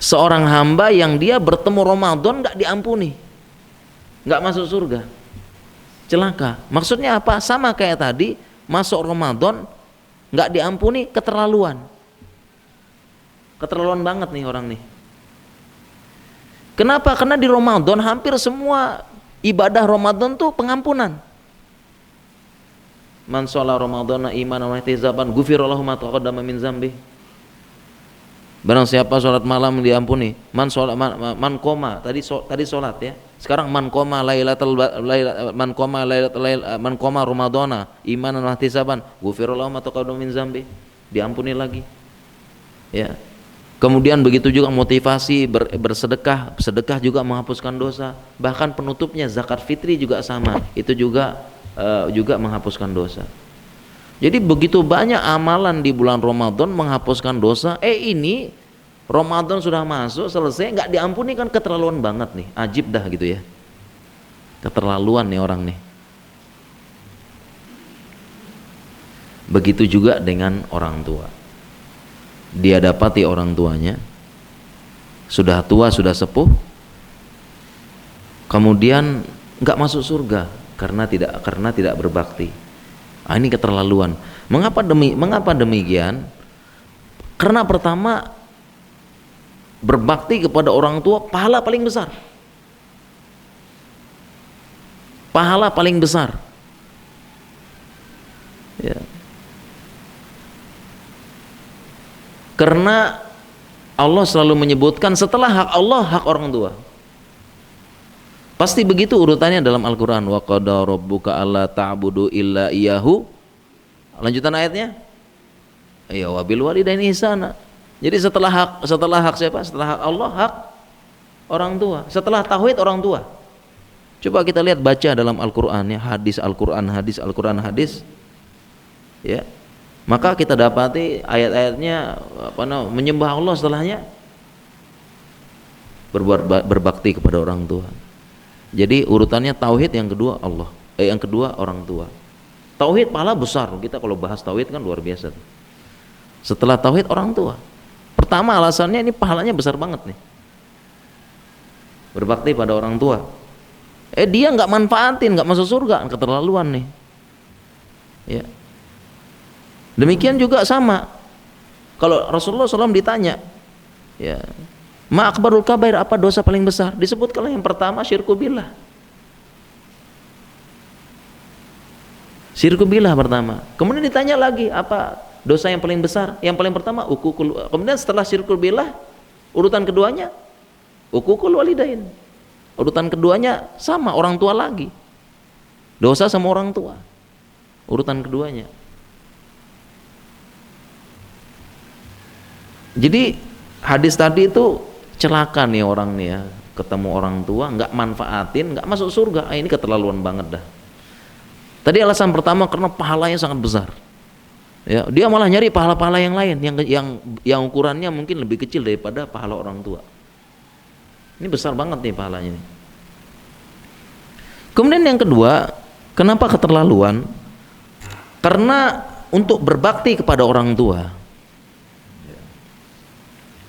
seorang hamba yang dia bertemu Ramadan gak diampuni, gak masuk surga. Celaka. Maksudnya apa? Sama kayak tadi, masuk Ramadan gak diampuni, keterlaluan. Keterlaluan banget nih orang nih. Kenapa? Karena di Ramadan hampir semua ibadah Ramadan tuh pengampunan. Man sholat Ramadana imanan wa ihtisaban ghufira lahu ma taqaddama min dzambi. Barang siapa sholat malam diampuni. Man koma tadi sholat ya. Sekarang man koma Ramadana imanan wa ihtisaban ghufira lahu ma taqaddama min dzambi. Diampuni lagi. Ya. Kemudian begitu juga motivasi bersedekah. Sedekah juga menghapuskan dosa. Bahkan penutupnya zakat fitri juga sama. Itu juga menghapuskan dosa. Jadi begitu banyak amalan di bulan Ramadan menghapuskan dosa. Ini Ramadan sudah masuk, selesai, nggak diampuni, kan keterlaluan banget nih. Ajib dah gitu ya. Keterlaluan nih orang nih. Begitu juga dengan orang tua. Dia dapati orang tuanya sudah tua, sudah sepuh, kemudian nggak masuk surga karena tidak berbakti. Ini keterlaluan. Mengapa demikian? Karena pertama, berbakti kepada orang tua pahala paling besar. Pahala paling besar. Ya. Karena Allah selalu menyebutkan setelah hak Allah, hak orang tua. Pasti begitu urutannya dalam Al-Quran. Wa qada rabbuka alla ta'budu illa iyyahu. Lanjutan ayatnya, ya wabil walidaini ihsana. Jadi setelah hak siapa? Setelah hak Allah, hak orang tua. Setelah tauhid, orang tua. Coba kita lihat, baca dalam Al-Quran ya, hadis hadis. Ya. Maka kita dapati ayat-ayatnya menyembah Allah, setelahnya berbakti kepada orang tua. Jadi urutannya tauhid, yang kedua Allah, yang kedua orang tua. Tauhid pahala besar. Kita kalau bahas tauhid kan luar biasa. Setelah tauhid, orang tua. Pertama alasannya ini pahalanya besar banget nih. Berbakti pada orang tua. Dia nggak manfaatin, nggak masuk surga, keterlaluan nih. Ya. Demikian juga sama. Kalau Rasulullah SAW ditanya, ya, ma akbarul kabair, apa dosa paling besar? Disebutkan yang pertama syirku billah. Syirku billah pertama. Kemudian ditanya lagi, apa dosa yang paling besar? Yang paling pertama ukukul. Kemudian setelah syirku billah, urutan keduanya ukukul walidain. Urutan keduanya sama, orang tua lagi. Dosa sama orang tua. Urutan keduanya. Jadi hadis tadi itu celaka nih orang nih ya, ketemu orang tua nggak manfaatin, nggak masuk surga. Ini keterlaluan banget dah. Tadi alasan pertama karena pahalanya sangat besar. Ya, dia malah nyari pahala-pahala yang lain yang ukurannya mungkin lebih kecil daripada pahala orang tua. Ini besar banget nih pahalanya nih. Kemudian yang kedua, kenapa keterlaluan? Karena untuk berbakti kepada orang tua.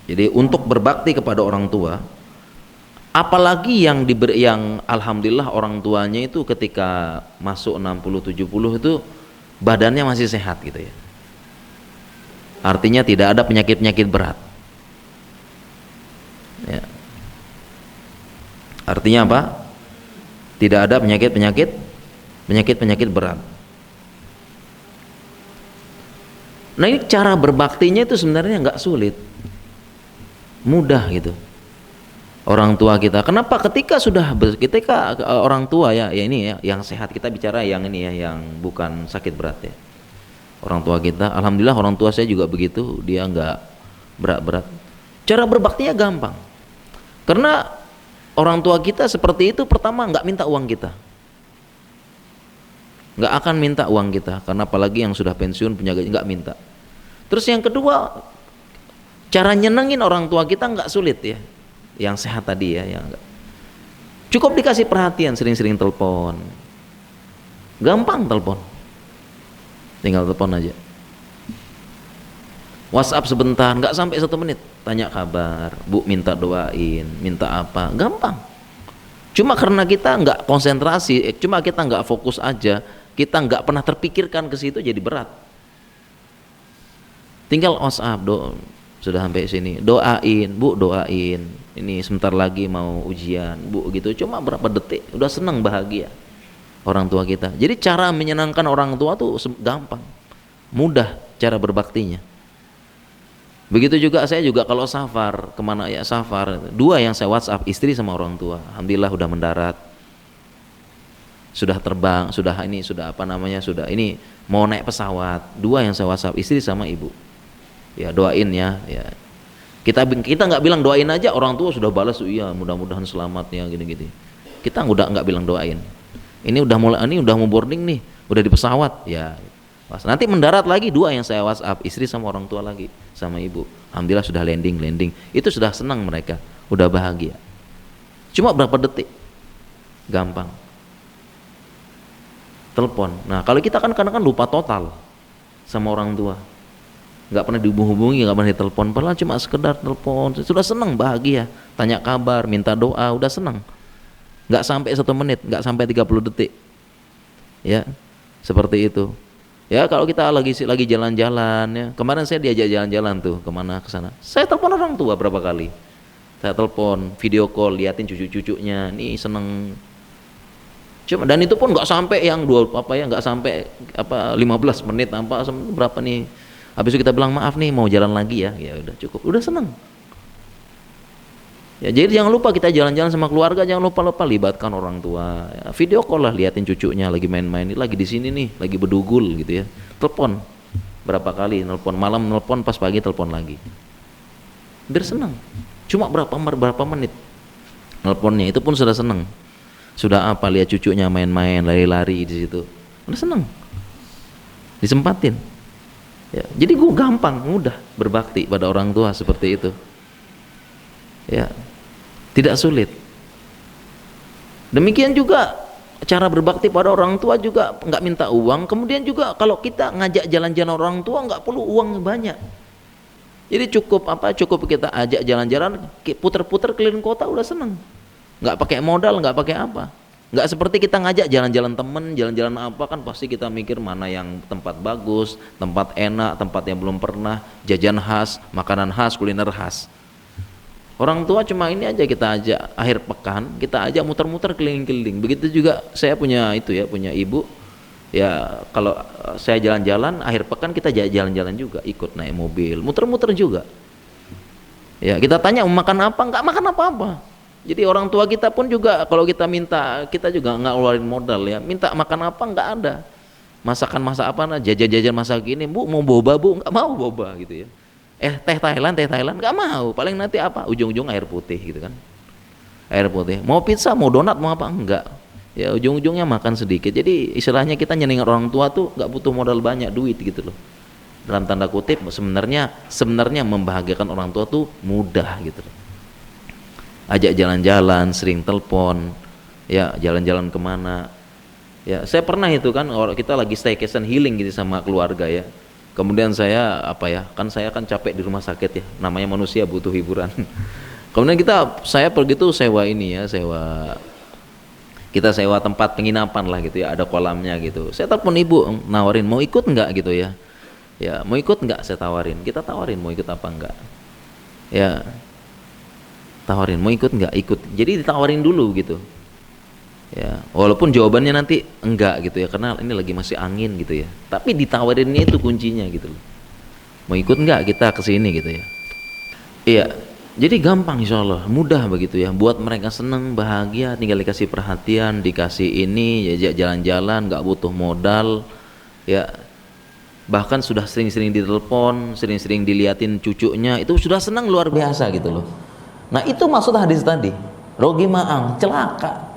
Jadi untuk berbakti kepada orang tua, apalagi yang alhamdulillah orang tuanya itu ketika masuk 60-70 itu badannya masih sehat gitu ya. Artinya tidak ada penyakit-penyakit berat. Ya. Artinya apa? Tidak ada penyakit berat. Nah, ini cara berbaktinya itu sebenarnya nggak sulit, mudah gitu. Orang tua kita, kenapa ketika orang tua ya ini ya yang sehat, kita bicara yang ini ya, yang bukan sakit berat ya. Orang tua kita, alhamdulillah orang tua saya juga begitu, dia nggak berat-berat. Cara berbaktinya gampang, karena orang tua kita seperti itu, pertama nggak minta uang kita, nggak akan minta uang kita, karena apalagi yang sudah pensiun punya gaji nggak minta. Terus yang kedua, cara nyenengin orang tua kita nggak sulit ya, yang sehat tadi ya, yang enggak. Cukup dikasih perhatian, sering-sering telepon, gampang telepon, tinggal telepon aja, WhatsApp sebentar, nggak sampai 1 menit, tanya kabar, Bu, minta doain, minta apa, gampang. Cuma karena kita nggak konsentrasi, cuma kita nggak fokus aja, kita nggak pernah terpikirkan ke situ, jadi berat. Tinggal WhatsApp, sudah sampai sini, doain, Bu, doain, ini sebentar lagi mau ujian, Bu, gitu. Cuma berapa detik, udah senang, bahagia orang tua kita. Jadi cara menyenangkan orang tua tuh gampang, mudah cara berbaktinya. Begitu juga saya juga kalau safar, kemana ya safar, 2 yang saya WhatsApp, istri sama orang tua. Alhamdulillah udah mendarat, sudah terbang, sudah ini mau naik pesawat. 2 yang saya WhatsApp, istri sama ibu. Ya doain ya. Kita nggak bilang doain aja, orang tua sudah balas, iya mudah-mudahan selamat ya gini-gini. Kita udah nggak bilang doain. Ini udah mau boarding nih, udah di pesawat ya. Nanti mendarat lagi 2 yang saya WhatsApp, istri sama orang tua lagi, sama ibu. Alhamdulillah sudah landing, itu sudah senang mereka, udah bahagia. Cuma berapa detik, gampang. Telepon. Nah kalau kita kan kadang-kadang lupa total sama orang tua, nggak pernah dihubungi, nggak pernah ditelepon, padahal cuma sekedar telepon, sudah senang, bahagia, tanya kabar, minta doa, udah senang. Nggak sampai 1 menit, nggak sampai 30 detik, ya seperti itu. Ya kalau kita lagi jalan-jalan ya, kemarin saya diajak jalan-jalan tuh kemana ke sana, saya telepon orang tua berapa kali, saya telepon, video call, liatin cucu-cucunya, nih seneng. Cuma dan itu pun nggak sampai yang nggak sampai 15 menit berapa nih. Habis itu kita bilang maaf nih mau jalan lagi ya udah cukup, udah seneng. Ya jadi jangan lupa kita jalan-jalan sama keluarga, jangan lupa libatkan orang tua. Ya, video call lah, liatin cucunya lagi main-main, ini lagi di sini nih, lagi berdugul gitu ya. Telepon berapa kali, nelpon malam, nelpon pas pagi, telepon lagi. Biar senang. Cuma berapa menit nelponnya, itu pun sudah senang. Sudah lihat cucunya main-main, lari-lari di situ. Udah senang. Disempatin. Ya, jadi gue gampang, mudah berbakti pada orang tua seperti itu. Ya, tidak sulit. Demikian juga cara berbakti pada orang tua juga nggak minta uang. Kemudian juga kalau kita ngajak jalan-jalan orang tua nggak perlu uang banyak. Jadi cukup kita ajak jalan-jalan, puter-puter keliling kota udah seneng. Nggak pakai modal, nggak pakai apa. Nggak seperti kita ngajak jalan-jalan temen, jalan-jalan apa kan pasti kita mikir mana yang tempat bagus, tempat enak, tempat yang belum pernah, jajan khas, makanan khas, kuliner khas. Orang tua cuma ini aja kita ajak akhir pekan, kita ajak muter-muter keliling-keliling. Begitu juga saya punya ibu. Ya kalau saya jalan-jalan akhir pekan kita jalan-jalan juga, ikut naik mobil, muter-muter juga. Ya kita tanya mau makan apa, nggak makan apa-apa. Jadi orang tua kita pun juga kalau kita minta, kita juga nggak ngeluarin modal ya. Minta makan apa nggak ada. Masakan jajan-jajan masak gini, Bu mau boba Bu, nggak mau boba gitu ya. Teh Thailand nggak mau, paling nanti ujung-ujung air putih gitu kan, air putih. Mau pizza, mau donat, mau apa, enggak ya, ujung-ujungnya makan sedikit. Jadi istilahnya kita nyenengin orang tua tuh nggak butuh modal banyak, duit gitu loh, dalam tanda kutip. Sebenarnya membahagiakan orang tua tuh mudah gitu loh. ajak jalan-jalan, sering telepon, ya jalan-jalan kemana. Ya, saya pernah itu kan, kita lagi staycation healing gitu sama keluarga ya. Kemudian saya kan saya kan capek di rumah sakit ya, namanya manusia butuh hiburan. Kemudian saya pergi tuh kita sewa tempat penginapan lah gitu ya, ada kolamnya gitu. Saya telepon ibu, nawarin mau ikut nggak gitu ya. Ya, mau ikut nggak, saya tawarin. Kita tawarin mau ikut apa enggak. Ya, tawarin mau ikut nggak, ikut. Jadi ditawarin dulu gitu. Ya, walaupun jawabannya nanti enggak gitu ya, karena ini lagi masih angin gitu ya. Tapi ditawarinnya itu kuncinya gitu loh. Mau ikut enggak kita ke sini gitu ya. Iya. Jadi gampang insya Allah, mudah begitu ya. Buat mereka seneng, bahagia, tinggal dikasih perhatian, dikasih ini, ya jalan-jalan, nggak butuh modal, ya. Bahkan sudah sering-sering ditelepon, sering-sering diliatin cucunya, itu sudah senang luar biasa gitu loh. Nah itu maksud hadis tadi. Rogi ma'ang, celaka.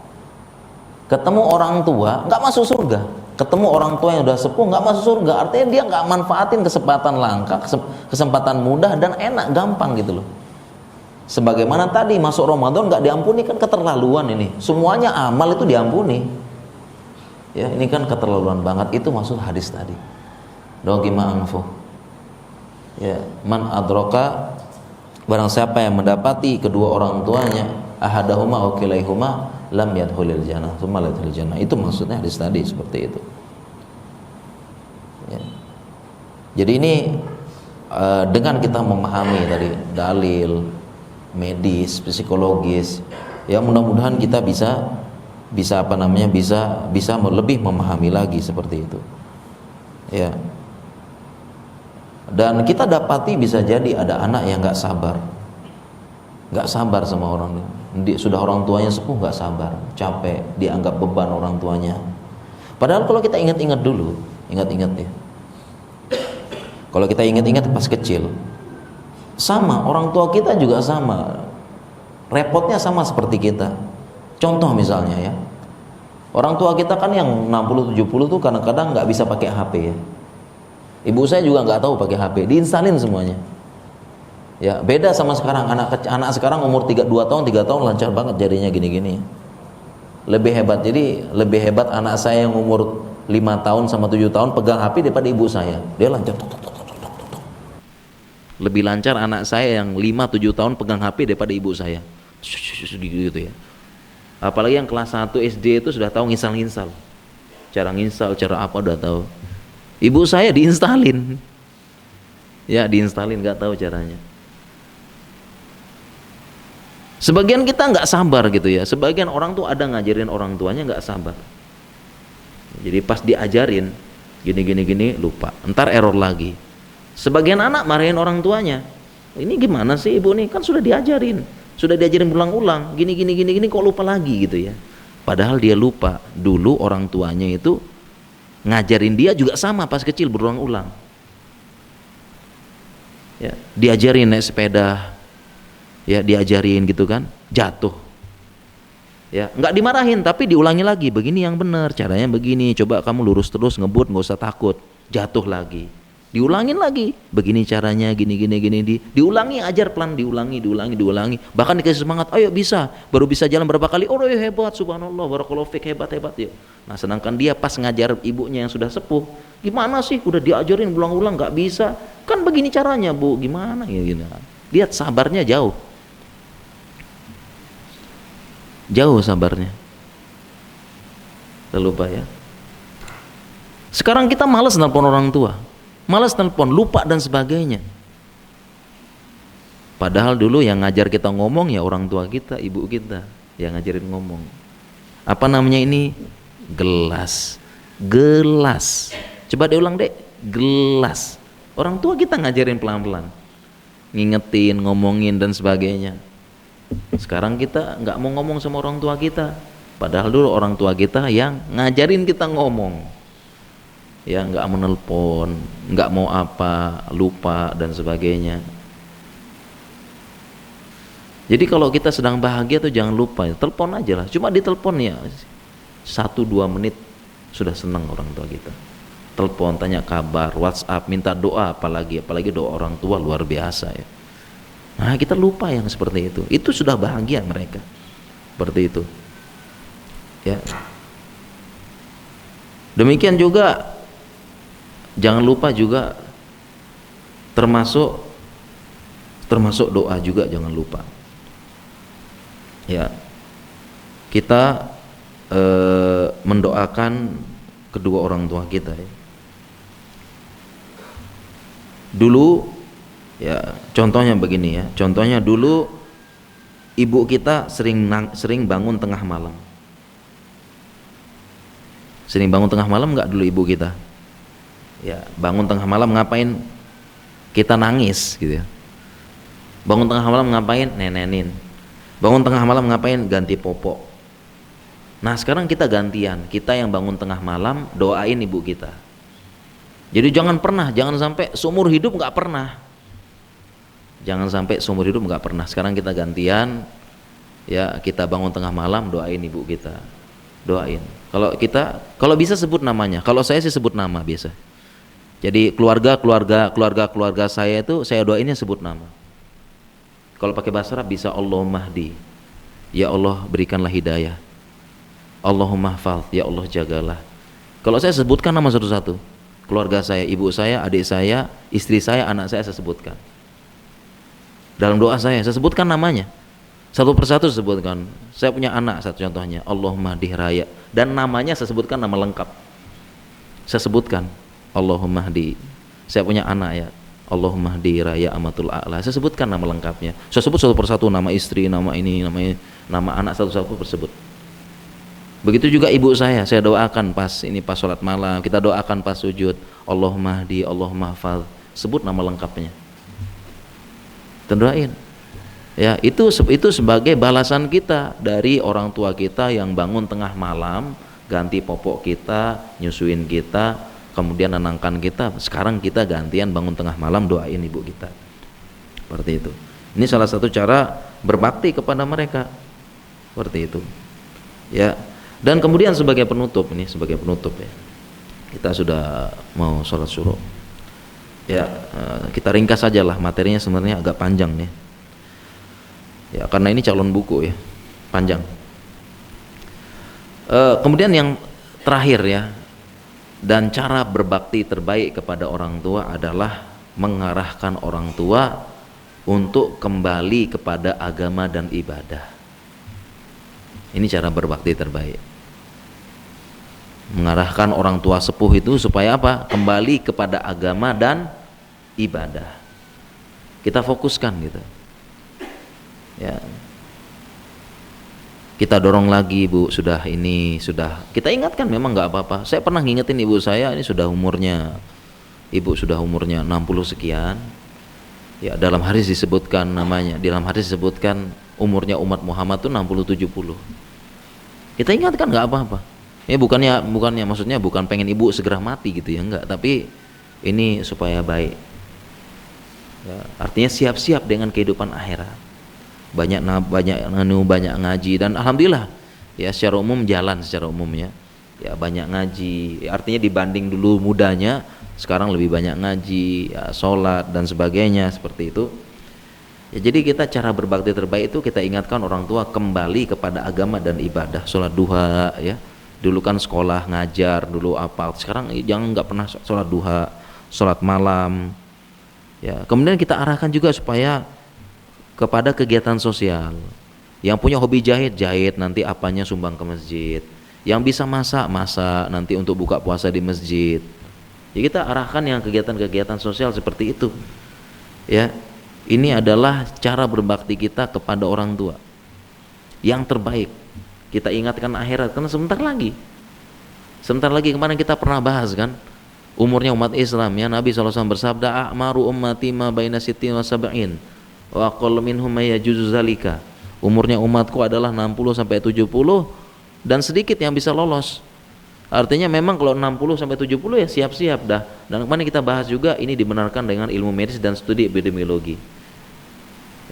Ketemu orang tua, nggak masuk surga. Ketemu orang tua yang udah sepuh, nggak masuk surga. Artinya dia nggak manfaatin kesempatan langka, kesempatan mudah dan enak, gampang gitu loh. Sebagaimana tadi masuk Ramadan nggak diampuni, kan keterlaluan ini. Semuanya amal itu diampuni. Ya, ini kan keterlaluan banget. Itu maksud hadis tadi. Rogi ma'angfu. Ya, man adroka, barang siapa yang mendapati kedua orang tuanya, ahadahuma aw kilaihuma lam yadkhulil jannah, tsumma la yadkhulil jannah. Itu maksudnya hadis tadi seperti itu. Ya. Jadi ini dengan kita memahami tadi dalil medis, psikologis, ya mudah-mudahan kita bisa lebih memahami lagi seperti itu. Ya. Dan kita dapati bisa jadi ada anak yang nggak sabar sama orang, sudah orang tuanya sepuh nggak sabar, capek, dianggap beban orang tuanya. Padahal kalau kita ingat-ingat dulu, ingat-ingat ya, kalau kita ingat-ingat pas kecil, sama orang tua kita juga sama, repotnya sama seperti kita. Contoh misalnya ya, orang tua kita kan yang 60-70 tuh kadang-kadang nggak bisa pakai HP ya. Ibu saya juga nggak tahu pakai HP, diinstalin semuanya. Ya, beda sama sekarang, anak sekarang umur 2 tahun, 3 tahun lancar banget jadinya gini-gini. Lebih hebat. Jadi lebih hebat anak saya yang umur 5 tahun sama 7 tahun pegang HP daripada ibu saya. Dia lancar. Lebih lancar anak saya yang 5-7 tahun pegang HP daripada ibu saya. Gitu ya. Apalagi yang kelas 1 SD itu sudah tahu nginstal. Cara nginstal, cara apa udah tahu. Ibu saya diinstalin. Ya, diinstalin, nggak tahu caranya. Sebagian kita nggak sabar gitu ya. Sebagian orang tuh ada ngajarin orang tuanya nggak sabar. Jadi pas diajarin gini lupa. Ntar error lagi. Sebagian anak marahin orang tuanya. Ini gimana sih ibu nih? Kan sudah diajarin berulang-ulang. Gini kok lupa lagi gitu ya. Padahal dia lupa. Dulu orang tuanya itu ngajarin dia juga sama pas kecil berulang-ulang. Ya, diajarin naik sepeda. Ya, diajarin gitu kan, jatuh. Ya, nggak dimarahin tapi diulangi lagi, begini yang benar, caranya begini, coba kamu lurus terus, ngebut, nggak usah takut. Jatuh lagi. Diulangin lagi, begini caranya, gini diulangi, ajar pelan, diulangi. Bahkan dikasih semangat, ayo bisa, baru bisa jalan berapa kali, oh ya hebat, subhanallah, barakallahu fik, hebat ya. Nah, sedangkan dia pas ngajar ibunya yang sudah sepuh, gimana sih, udah diajarin berulang-ulang nggak bisa, kan begini caranya bu, gimana ya gini. Lihat sabarnya jauh sabarnya, lupa ya. Sekarang kita malas nelpon orang tua, malas nelpon, lupa dan sebagainya. Padahal dulu yang ngajar kita ngomong ya orang tua kita, ibu kita yang ngajarin ngomong. Apa namanya ini? Gelas. Coba diulang deh, gelas. Orang tua kita ngajarin pelan-pelan, ngingetin, ngomongin dan sebagainya. Sekarang kita nggak mau ngomong sama orang tua kita, padahal dulu orang tua kita yang ngajarin kita ngomong. Ya, nggak mau nelpon, nggak mau apa, lupa dan sebagainya. Jadi kalau kita sedang bahagia tuh jangan lupa, telepon aja lah, cuma ditelepon ya 1-2 menit sudah senang orang tua kita. Telepon, tanya kabar, WhatsApp, minta doa, apalagi doa orang tua luar biasa ya. Nah, kita lupa yang seperti itu. Itu sudah bahagia mereka. Seperti itu. Ya. Demikian juga jangan lupa juga termasuk doa juga jangan lupa. Ya. Kita mendoakan kedua orang tua kita ya. Dulu ya, contohnya begini ya. Contohnya dulu ibu kita sering bangun tengah malam. Sering bangun tengah malam nggak dulu ibu kita? Ya, bangun tengah malam ngapain? Kita nangis gitu ya. Bangun tengah malam ngapain? Nenenin. Bangun tengah malam ngapain? Ganti popok. Nah, sekarang kita gantian. Kita yang bangun tengah malam doain ibu kita. Jadi jangan sampai seumur hidup nggak pernah. Jangan sampai seumur hidup nggak pernah. Sekarang kita gantian. Ya, kita bangun tengah malam doain ibu kita. Doain. Kalau bisa sebut namanya. Kalau saya sih sebut nama biasa. Jadi keluarga saya itu saya doainnya sebut nama. Kalau pakai bahasa Arab bisa Allahumma hdi. Ya Allah berikanlah hidayah. Allahumma hfadz, ya Allah jagalah. Kalau saya sebutkan nama satu-satu. Keluarga saya, ibu saya, adik saya, istri saya, anak saya sebutkan. Dalam doa saya sebutkan namanya. Satu persatu sebutkan. Saya punya anak satu contohnya, Allahumma hdi Raya, dan namanya saya sebutkan nama lengkap. Saya sebutkan Allahumma hdi. Saya punya anak ya, Allahumma hdi Raya Amatul A'la. Saya sebutkan nama lengkapnya. Saya sebut satu persatu, nama istri, nama ini, nama anak satu-satu tersebut. Begitu juga ibu saya doakan pas sholat malam, kita doakan pas sujud, Allahumma hdi, Allahumma hfadz. Sebut nama lengkapnya. Doain. Ya, itu sebagai balasan kita dari orang tua kita yang bangun tengah malam, ganti popok kita, nyusuin kita, kemudian nenangkan kita. Sekarang kita gantian bangun tengah malam doain ibu kita. Seperti itu. Ini salah satu cara berbakti kepada mereka. Seperti itu. Ya. Dan kemudian sebagai penutup ya. Kita sudah mau sholat syuruk. Ya, kita ringkas saja lah, materinya sebenarnya agak panjang nih. Ya, karena ini calon buku ya, panjang. Kemudian yang terakhir ya, dan cara berbakti terbaik kepada orang tua adalah mengarahkan orang tua untuk kembali kepada agama dan ibadah. Ini cara berbakti terbaik. Mengarahkan orang tua sepuh itu supaya apa? Kembali kepada agama dan ibadah. Kita fokuskan gitu. Ya. Kita dorong lagi, Bu, sudah kita ingatkan, memang nggak apa-apa. Saya pernah ngingetin ibu saya, ini ibu sudah umurnya 60 sekian. Ya, dalam hadis disebutkan umurnya umat Muhammad itu 60-70. Kita ingatkan nggak apa-apa. Ya bukannya maksudnya bukan pengen ibu segera mati gitu ya, enggak, tapi ini supaya baik. Ya, artinya siap-siap dengan kehidupan akhirat. Banyak ngaji, dan alhamdulillah ya secara umum ya. Ya banyak ngaji. Ya, artinya dibanding dulu mudanya, sekarang lebih banyak ngaji, ya, sholat dan sebagainya seperti itu. Ya, jadi kita cara berbakti terbaik itu kita ingatkan orang tua kembali kepada agama dan ibadah. Sholat duha ya. Dulu kan sekolah ngajar dulu apa, sekarang jangan nggak pernah sholat duha, sholat malam. Ya, kemudian kita arahkan juga supaya kepada kegiatan sosial. Yang punya hobi jahit, nanti apanya sumbang ke masjid. Yang bisa masak, nanti untuk buka puasa di masjid. Ya, kita arahkan yang kegiatan-kegiatan sosial seperti itu. Ya, ini adalah cara berbakti kita kepada orang tua yang terbaik. Kita ingatkan akhirat, karena sebentar lagi kemarin kita pernah bahas kan, umurnya umat Islam ya, Nabi SAW bersabda, a'maru ummati ma baina sittin wa sab'in wa aqallu minhum may yajuzu zalika. Umurnya umatku adalah 60 sampai 70 dan sedikit yang bisa lolos. Artinya memang kalau 60 sampai 70 ya siap-siap dah. Dan kemarin kita bahas juga ini dibenarkan dengan ilmu medis dan studi epidemiologi.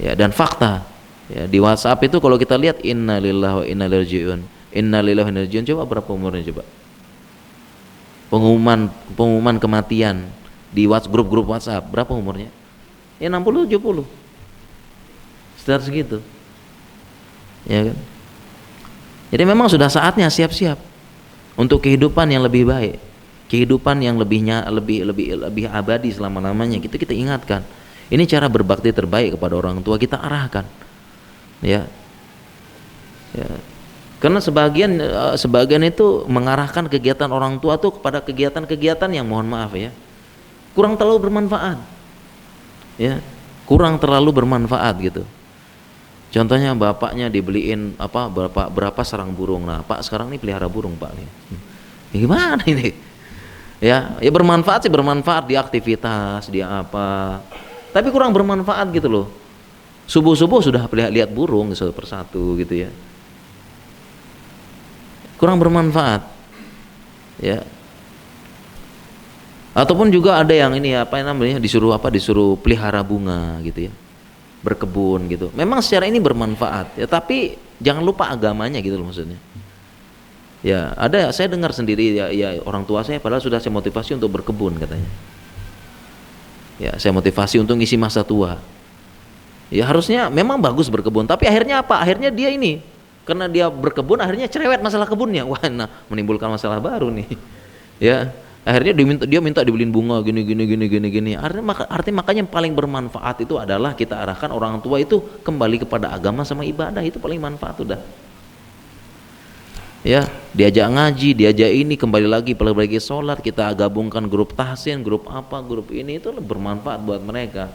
Ya, dan fakta. Ya, di WhatsApp itu kalau kita lihat innalillahi wa inna ilaihi raji'un. Innalillahi wa inna ilaihi raji'un, coba berapa umurnya coba? Pengumuman kematian di grup-grup WhatsApp berapa umurnya? Ya 60 70. sekitar segitu, ya kan? Jadi memang sudah saatnya siap-siap untuk kehidupan yang lebih baik, kehidupan yang lebih abadi selama-lamanya. Gitu kita ingatkan. Ini cara berbakti terbaik kepada orang tua, kita arahkan. Ya. Ya. Karena sebagian itu mengarahkan kegiatan orang tua tuh kepada kegiatan-kegiatan yang mohon maaf ya, kurang terlalu bermanfaat. Ya, kurang terlalu bermanfaat gitu. Contohnya bapaknya dibeliin berapa sarang burung. Nah, Pak sekarang ini pelihara burung, Pak nih. Ya, gimana ini? Ya bermanfaat sih, bermanfaat di aktivitas, dia apa. Tapi kurang bermanfaat gitu loh. Subuh-subuh sudah lihat burung satu persatu gitu ya. Kurang bermanfaat. Ya. Ataupun juga ada yang ini disuruh pelihara bunga gitu ya. Berkebun gitu. Memang secara ini bermanfaat ya, tapi jangan lupa agamanya gitu loh maksudnya. Ya, saya dengar sendiri ya orang tua saya padahal sudah saya motivasi untuk berkebun katanya. Ya, saya motivasi untuk ngisi masa tua. Ya harusnya memang bagus berkebun, tapi akhirnya apa? Akhirnya dia ini karena dia berkebun akhirnya cerewet masalah kebunnya. Wah, nah menimbulkan masalah baru nih. Ya, akhirnya dia minta dibeliin bunga gini. Artinya makanya yang paling bermanfaat itu adalah kita arahkan orang tua itu kembali kepada agama sama ibadah, itu paling manfaat udah. Ya, diajak ngaji, diajak ini, kembali lagi sholat, kita gabungkan grup tahsin, grup grup ini, itu bermanfaat buat mereka.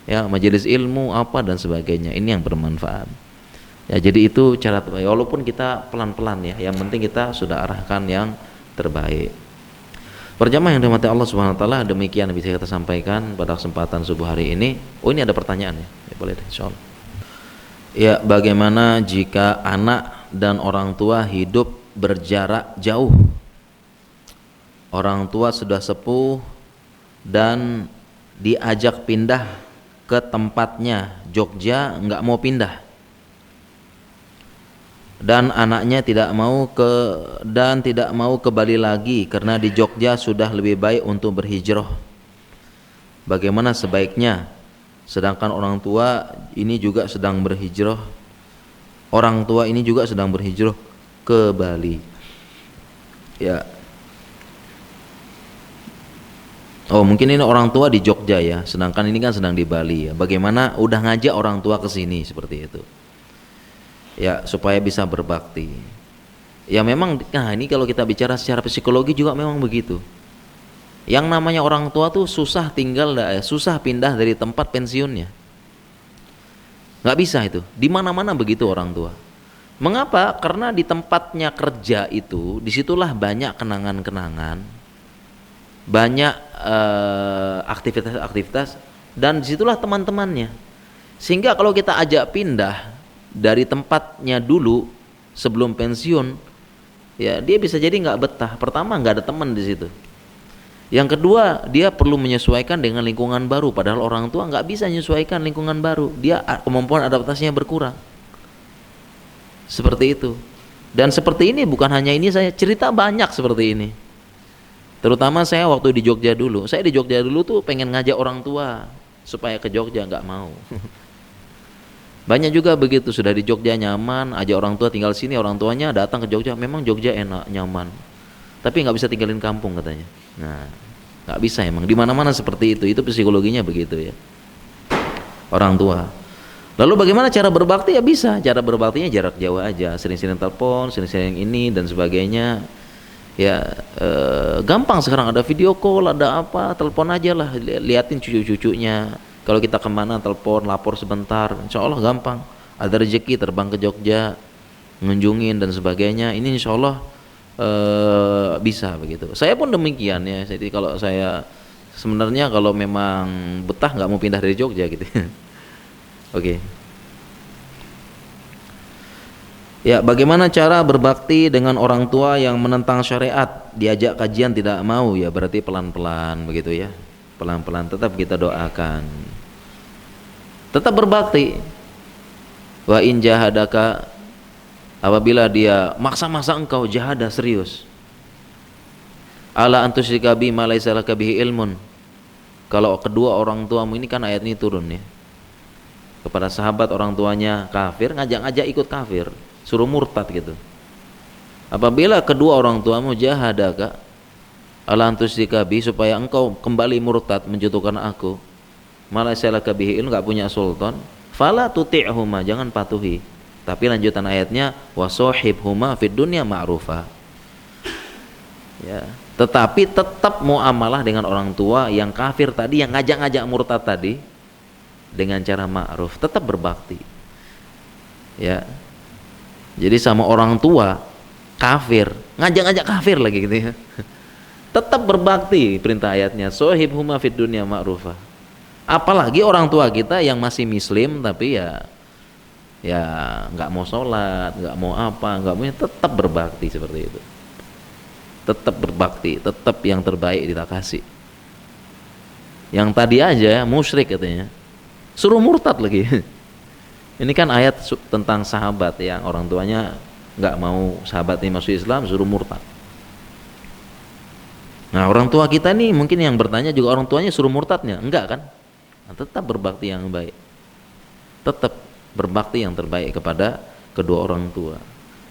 Ya, majelis ilmu apa dan sebagainya, ini yang bermanfaat. Ya, jadi itu cara terbaik. Walaupun kita pelan-pelan ya, yang penting kita sudah arahkan yang terbaik. Perjamaah yang dirahmati Allah Subhanahu wa taala, demikian yang bisa kita sampaikan pada kesempatan subuh hari ini. Oh, ini ada pertanyaan ya? Ya boleh deh, insyaallah. Ya, bagaimana jika anak dan orang tua hidup berjarak jauh? Orang tua sudah sepuh dan diajak pindah ke tempatnya Jogja, nggak mau pindah. Dan anaknya tidak mau ke Bali lagi karena di Jogja sudah lebih baik untuk berhijrah. Bagaimana sebaiknya? Sedangkan orang tua ini juga sedang berhijrah. Orang tua ini juga sedang berhijrah ke Bali. Ya. Oh, mungkin ini orang tua di Jogja ya, sedangkan ini kan sedang di Bali ya. Bagaimana udah ngajak orang tua ke sini seperti itu. Ya, supaya bisa berbakti. Ya memang, nah ini kalau kita bicara secara psikologi juga memang begitu. Yang namanya orang tua tuh susah pindah dari tempat pensiunnya. Nggak bisa itu, di mana-mana begitu orang tua. Mengapa? Karena di tempatnya kerja itu, disitulah banyak kenangan-kenangan, banyak aktivitas-aktivitas, dan disitulah teman-temannya. Sehingga kalau kita ajak pindah dari tempatnya dulu sebelum pensiun, ya dia bisa jadi nggak betah. Pertama, nggak ada teman di situ. Yang kedua, dia perlu menyesuaikan dengan lingkungan baru, padahal orang tua nggak bisa menyesuaikan lingkungan baru, dia kemampuan adaptasinya berkurang. Seperti itu. Dan seperti ini bukan hanya ini, saya cerita banyak seperti ini. Terutama saya waktu di Jogja dulu. Saya di Jogja dulu tuh pengen ngajak orang tua supaya ke Jogja, nggak mau. Banyak juga begitu, sudah di Jogja nyaman, ajak orang tua tinggal sini, orang tuanya datang ke Jogja, memang Jogja enak, nyaman. Tapi nggak bisa tinggalin kampung katanya. Nah, nggak bisa emang. Di mana-mana seperti itu psikologinya begitu ya. Orang tua. Lalu bagaimana cara berbakti? Ya bisa, cara berbaktinya jarak jauh aja, sering-sering telepon, sering-sering ini dan sebagainya. Ya gampang sekarang, ada video call, ada apa, telepon aja lah, liatin cucu-cucunya. Kalau kita kemana telepon, lapor sebentar, insya Allah gampang. Ada rezeki terbang ke Jogja, ngunjungin dan sebagainya. Ini insya Allah bisa begitu. Saya pun demikian ya. Jadi kalau saya sebenarnya kalau memang betah nggak mau pindah dari Jogja gitu. Oke. Ya, bagaimana cara berbakti dengan orang tua yang menentang syariat? Diajak kajian tidak mau, ya berarti pelan-pelan begitu ya. Pelan-pelan tetap kita doakan. Tetap berbakti. Wa in jahadaka, apabila dia maksa-maksa engkau, jahada serius. Ala antusyrika bi ma laisa laka bihi ilmun. Kalau kedua orang tuamu, ini kan ayat ini turun ya. kepada sahabat orang tuanya kafir, ngajak-ngajak ikut kafir, suruh murtad gitu. Apabila kedua orang tuamu jahadaka ala antusyrika bi, supaya engkau kembali murtad menjatuhkan aku, malah salaka bihi, enggak punya sultan, fala tuti'huma, jangan patuhi. Tapi lanjutan ayatnya wasohibhuma fid dunya ma'rufa. Ya, tetapi tetap muamalah dengan orang tua yang kafir tadi, yang ngajak-ngajak murtad tadi, dengan cara ma'ruf, tetap berbakti. Ya. Jadi sama orang tua kafir, ngajak-ngajak kafir lagi gitu ya. Tetap berbakti, perintah ayatnya sohibhuma fid dunya ma'rufa. Apalagi orang tua kita yang masih muslim tapi ya nggak mau sholat, nggak mau apa, nggak mau, tetap berbakti seperti itu. Tetap berbakti, tetap yang terbaik kita kasih. Yang tadi aja musyrik katanya, suruh murtad lagi. Ini kan ayat tentang sahabat yang orang tuanya nggak mau sahabatnya masuk Islam, suruh murtad. Nah, orang tua kita nih mungkin yang bertanya juga, orang tuanya suruh murtadnya enggak kan? Nah, tetap berbakti yang baik, tetap berbakti yang terbaik kepada kedua orang tua.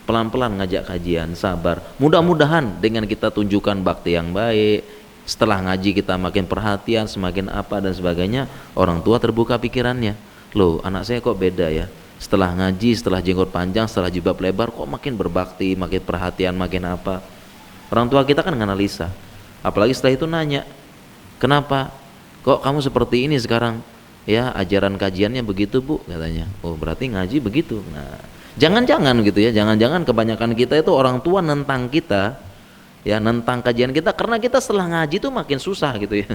Pelan-pelan ngajak kajian, sabar. Mudah-mudahan dengan kita tunjukkan bakti yang baik, setelah ngaji kita makin perhatian, semakin apa dan sebagainya, orang tua terbuka pikirannya. Loh, anak saya kok beda ya? Setelah ngaji, setelah jenggot panjang, setelah jilbab lebar, kok makin berbakti, makin perhatian, makin apa? Orang tua kita kan nganalisa. Apalagi setelah itu nanya, kenapa? Kok kamu seperti ini sekarang? Ya, ajaran kajiannya begitu bu, katanya. Oh, berarti ngaji begitu. Nah, jangan-jangan gitu ya, jangan-jangan kebanyakan kita itu orang tua nentang kita, ya nentang kajian kita karena kita setelah ngaji tuh makin susah gitu ya.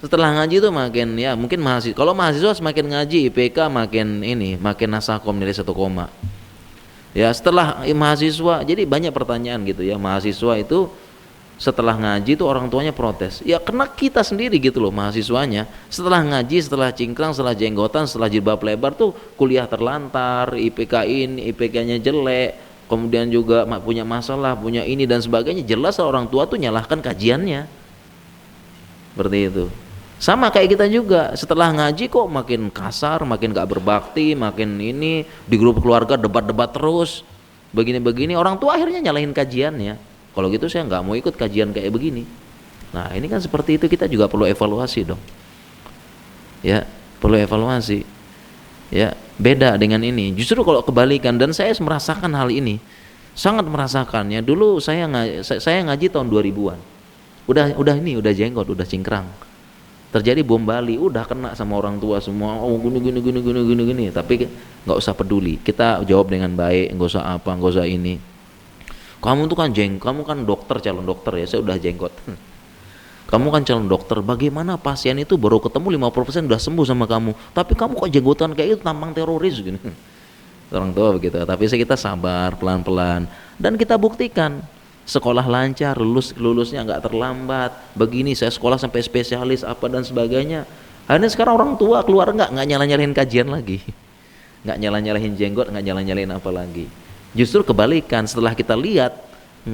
Setelah ngaji tuh makin, ya mungkin mahasiswa, kalau mahasiswa semakin ngaji IPK makin nasakom nilai 1 koma. Ya setelah mahasiswa, jadi banyak pertanyaan gitu ya, mahasiswa itu setelah ngaji tuh orang tuanya protes. Ya kena kita sendiri gitu loh mahasiswanya. Setelah ngaji, setelah cingkrang, setelah jenggotan, setelah jilbab lebar tuh kuliah terlantar, IPK ini, IPK-nya jelek, kemudian juga punya masalah, punya ini dan sebagainya. Jelas orang tua tuh nyalahkan kajiannya. Seperti itu. Sama kayak kita juga, setelah ngaji kok makin kasar, makin gak berbakti, makin ini, di grup keluarga debat-debat terus, begini-begini, orang tua akhirnya nyalahin kajiannya. Kalau gitu saya nggak mau ikut kajian kayak begini. Nah ini kan seperti itu, kita juga perlu evaluasi dong. Ya, perlu evaluasi. Ya, beda dengan ini. Justru kalau kebalikan, dan saya merasakan hal ini, sangat merasakannya. Dulu saya ngaji tahun 2000-an. Udah jenggot, udah cingkrang. Terjadi bom Bali, udah kena sama orang tua semua. Oh gini. Tapi nggak usah peduli. Kita jawab dengan baik, nggak usah apa, nggak usah ini. Kamu tuh kan kamu kan dokter, calon dokter ya, saya udah jenggot. Kamu kan calon dokter, bagaimana pasien itu baru ketemu 50% udah sembuh sama kamu, tapi kamu kok jenggotan kayak itu, tampang teroris gini. Orang tua begitu, tapi kita sabar, pelan-pelan, dan kita buktikan. Sekolah lancar, lulusnya nggak terlambat, begini saya sekolah sampai spesialis apa dan sebagainya. Akhirnya sekarang orang tua keluar nggak nyala-nyalahin kajian lagi, nggak nyala-nyalahin jenggot, nggak nyala-nyalahin apa lagi. Justru kebalikan, setelah kita lihat,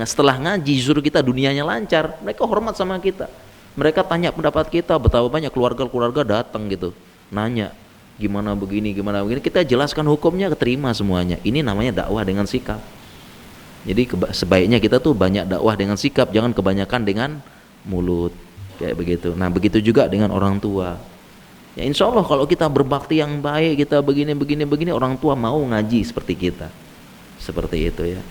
setelah ngaji justru kita dunianya lancar, mereka hormat sama kita. Mereka tanya pendapat kita, betapa banyak keluarga-keluarga datang gitu, nanya gimana begini, kita jelaskan hukumnya, keterima semuanya. Ini namanya dakwah dengan sikap. Jadi sebaiknya kita tuh banyak dakwah dengan sikap, jangan kebanyakan dengan mulut kayak begitu. Nah begitu juga dengan orang tua. Ya insya Allah kalau kita berbakti yang baik, kita begini, orang tua mau ngaji seperti kita. Seperti itu ya.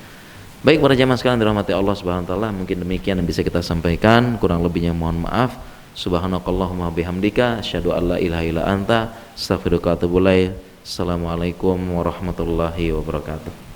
Baik para jamaah sekalian dirahmati Allah Subhanahu wa taala, mungkin demikian yang bisa kita sampaikan, kurang lebihnya mohon maaf. Subhanakallahumma bihamdika asyhadu an la ilaha illa anta astaghfiruka wa atubu ilaik. Assalamualaikum warahmatullahi wabarakatuh.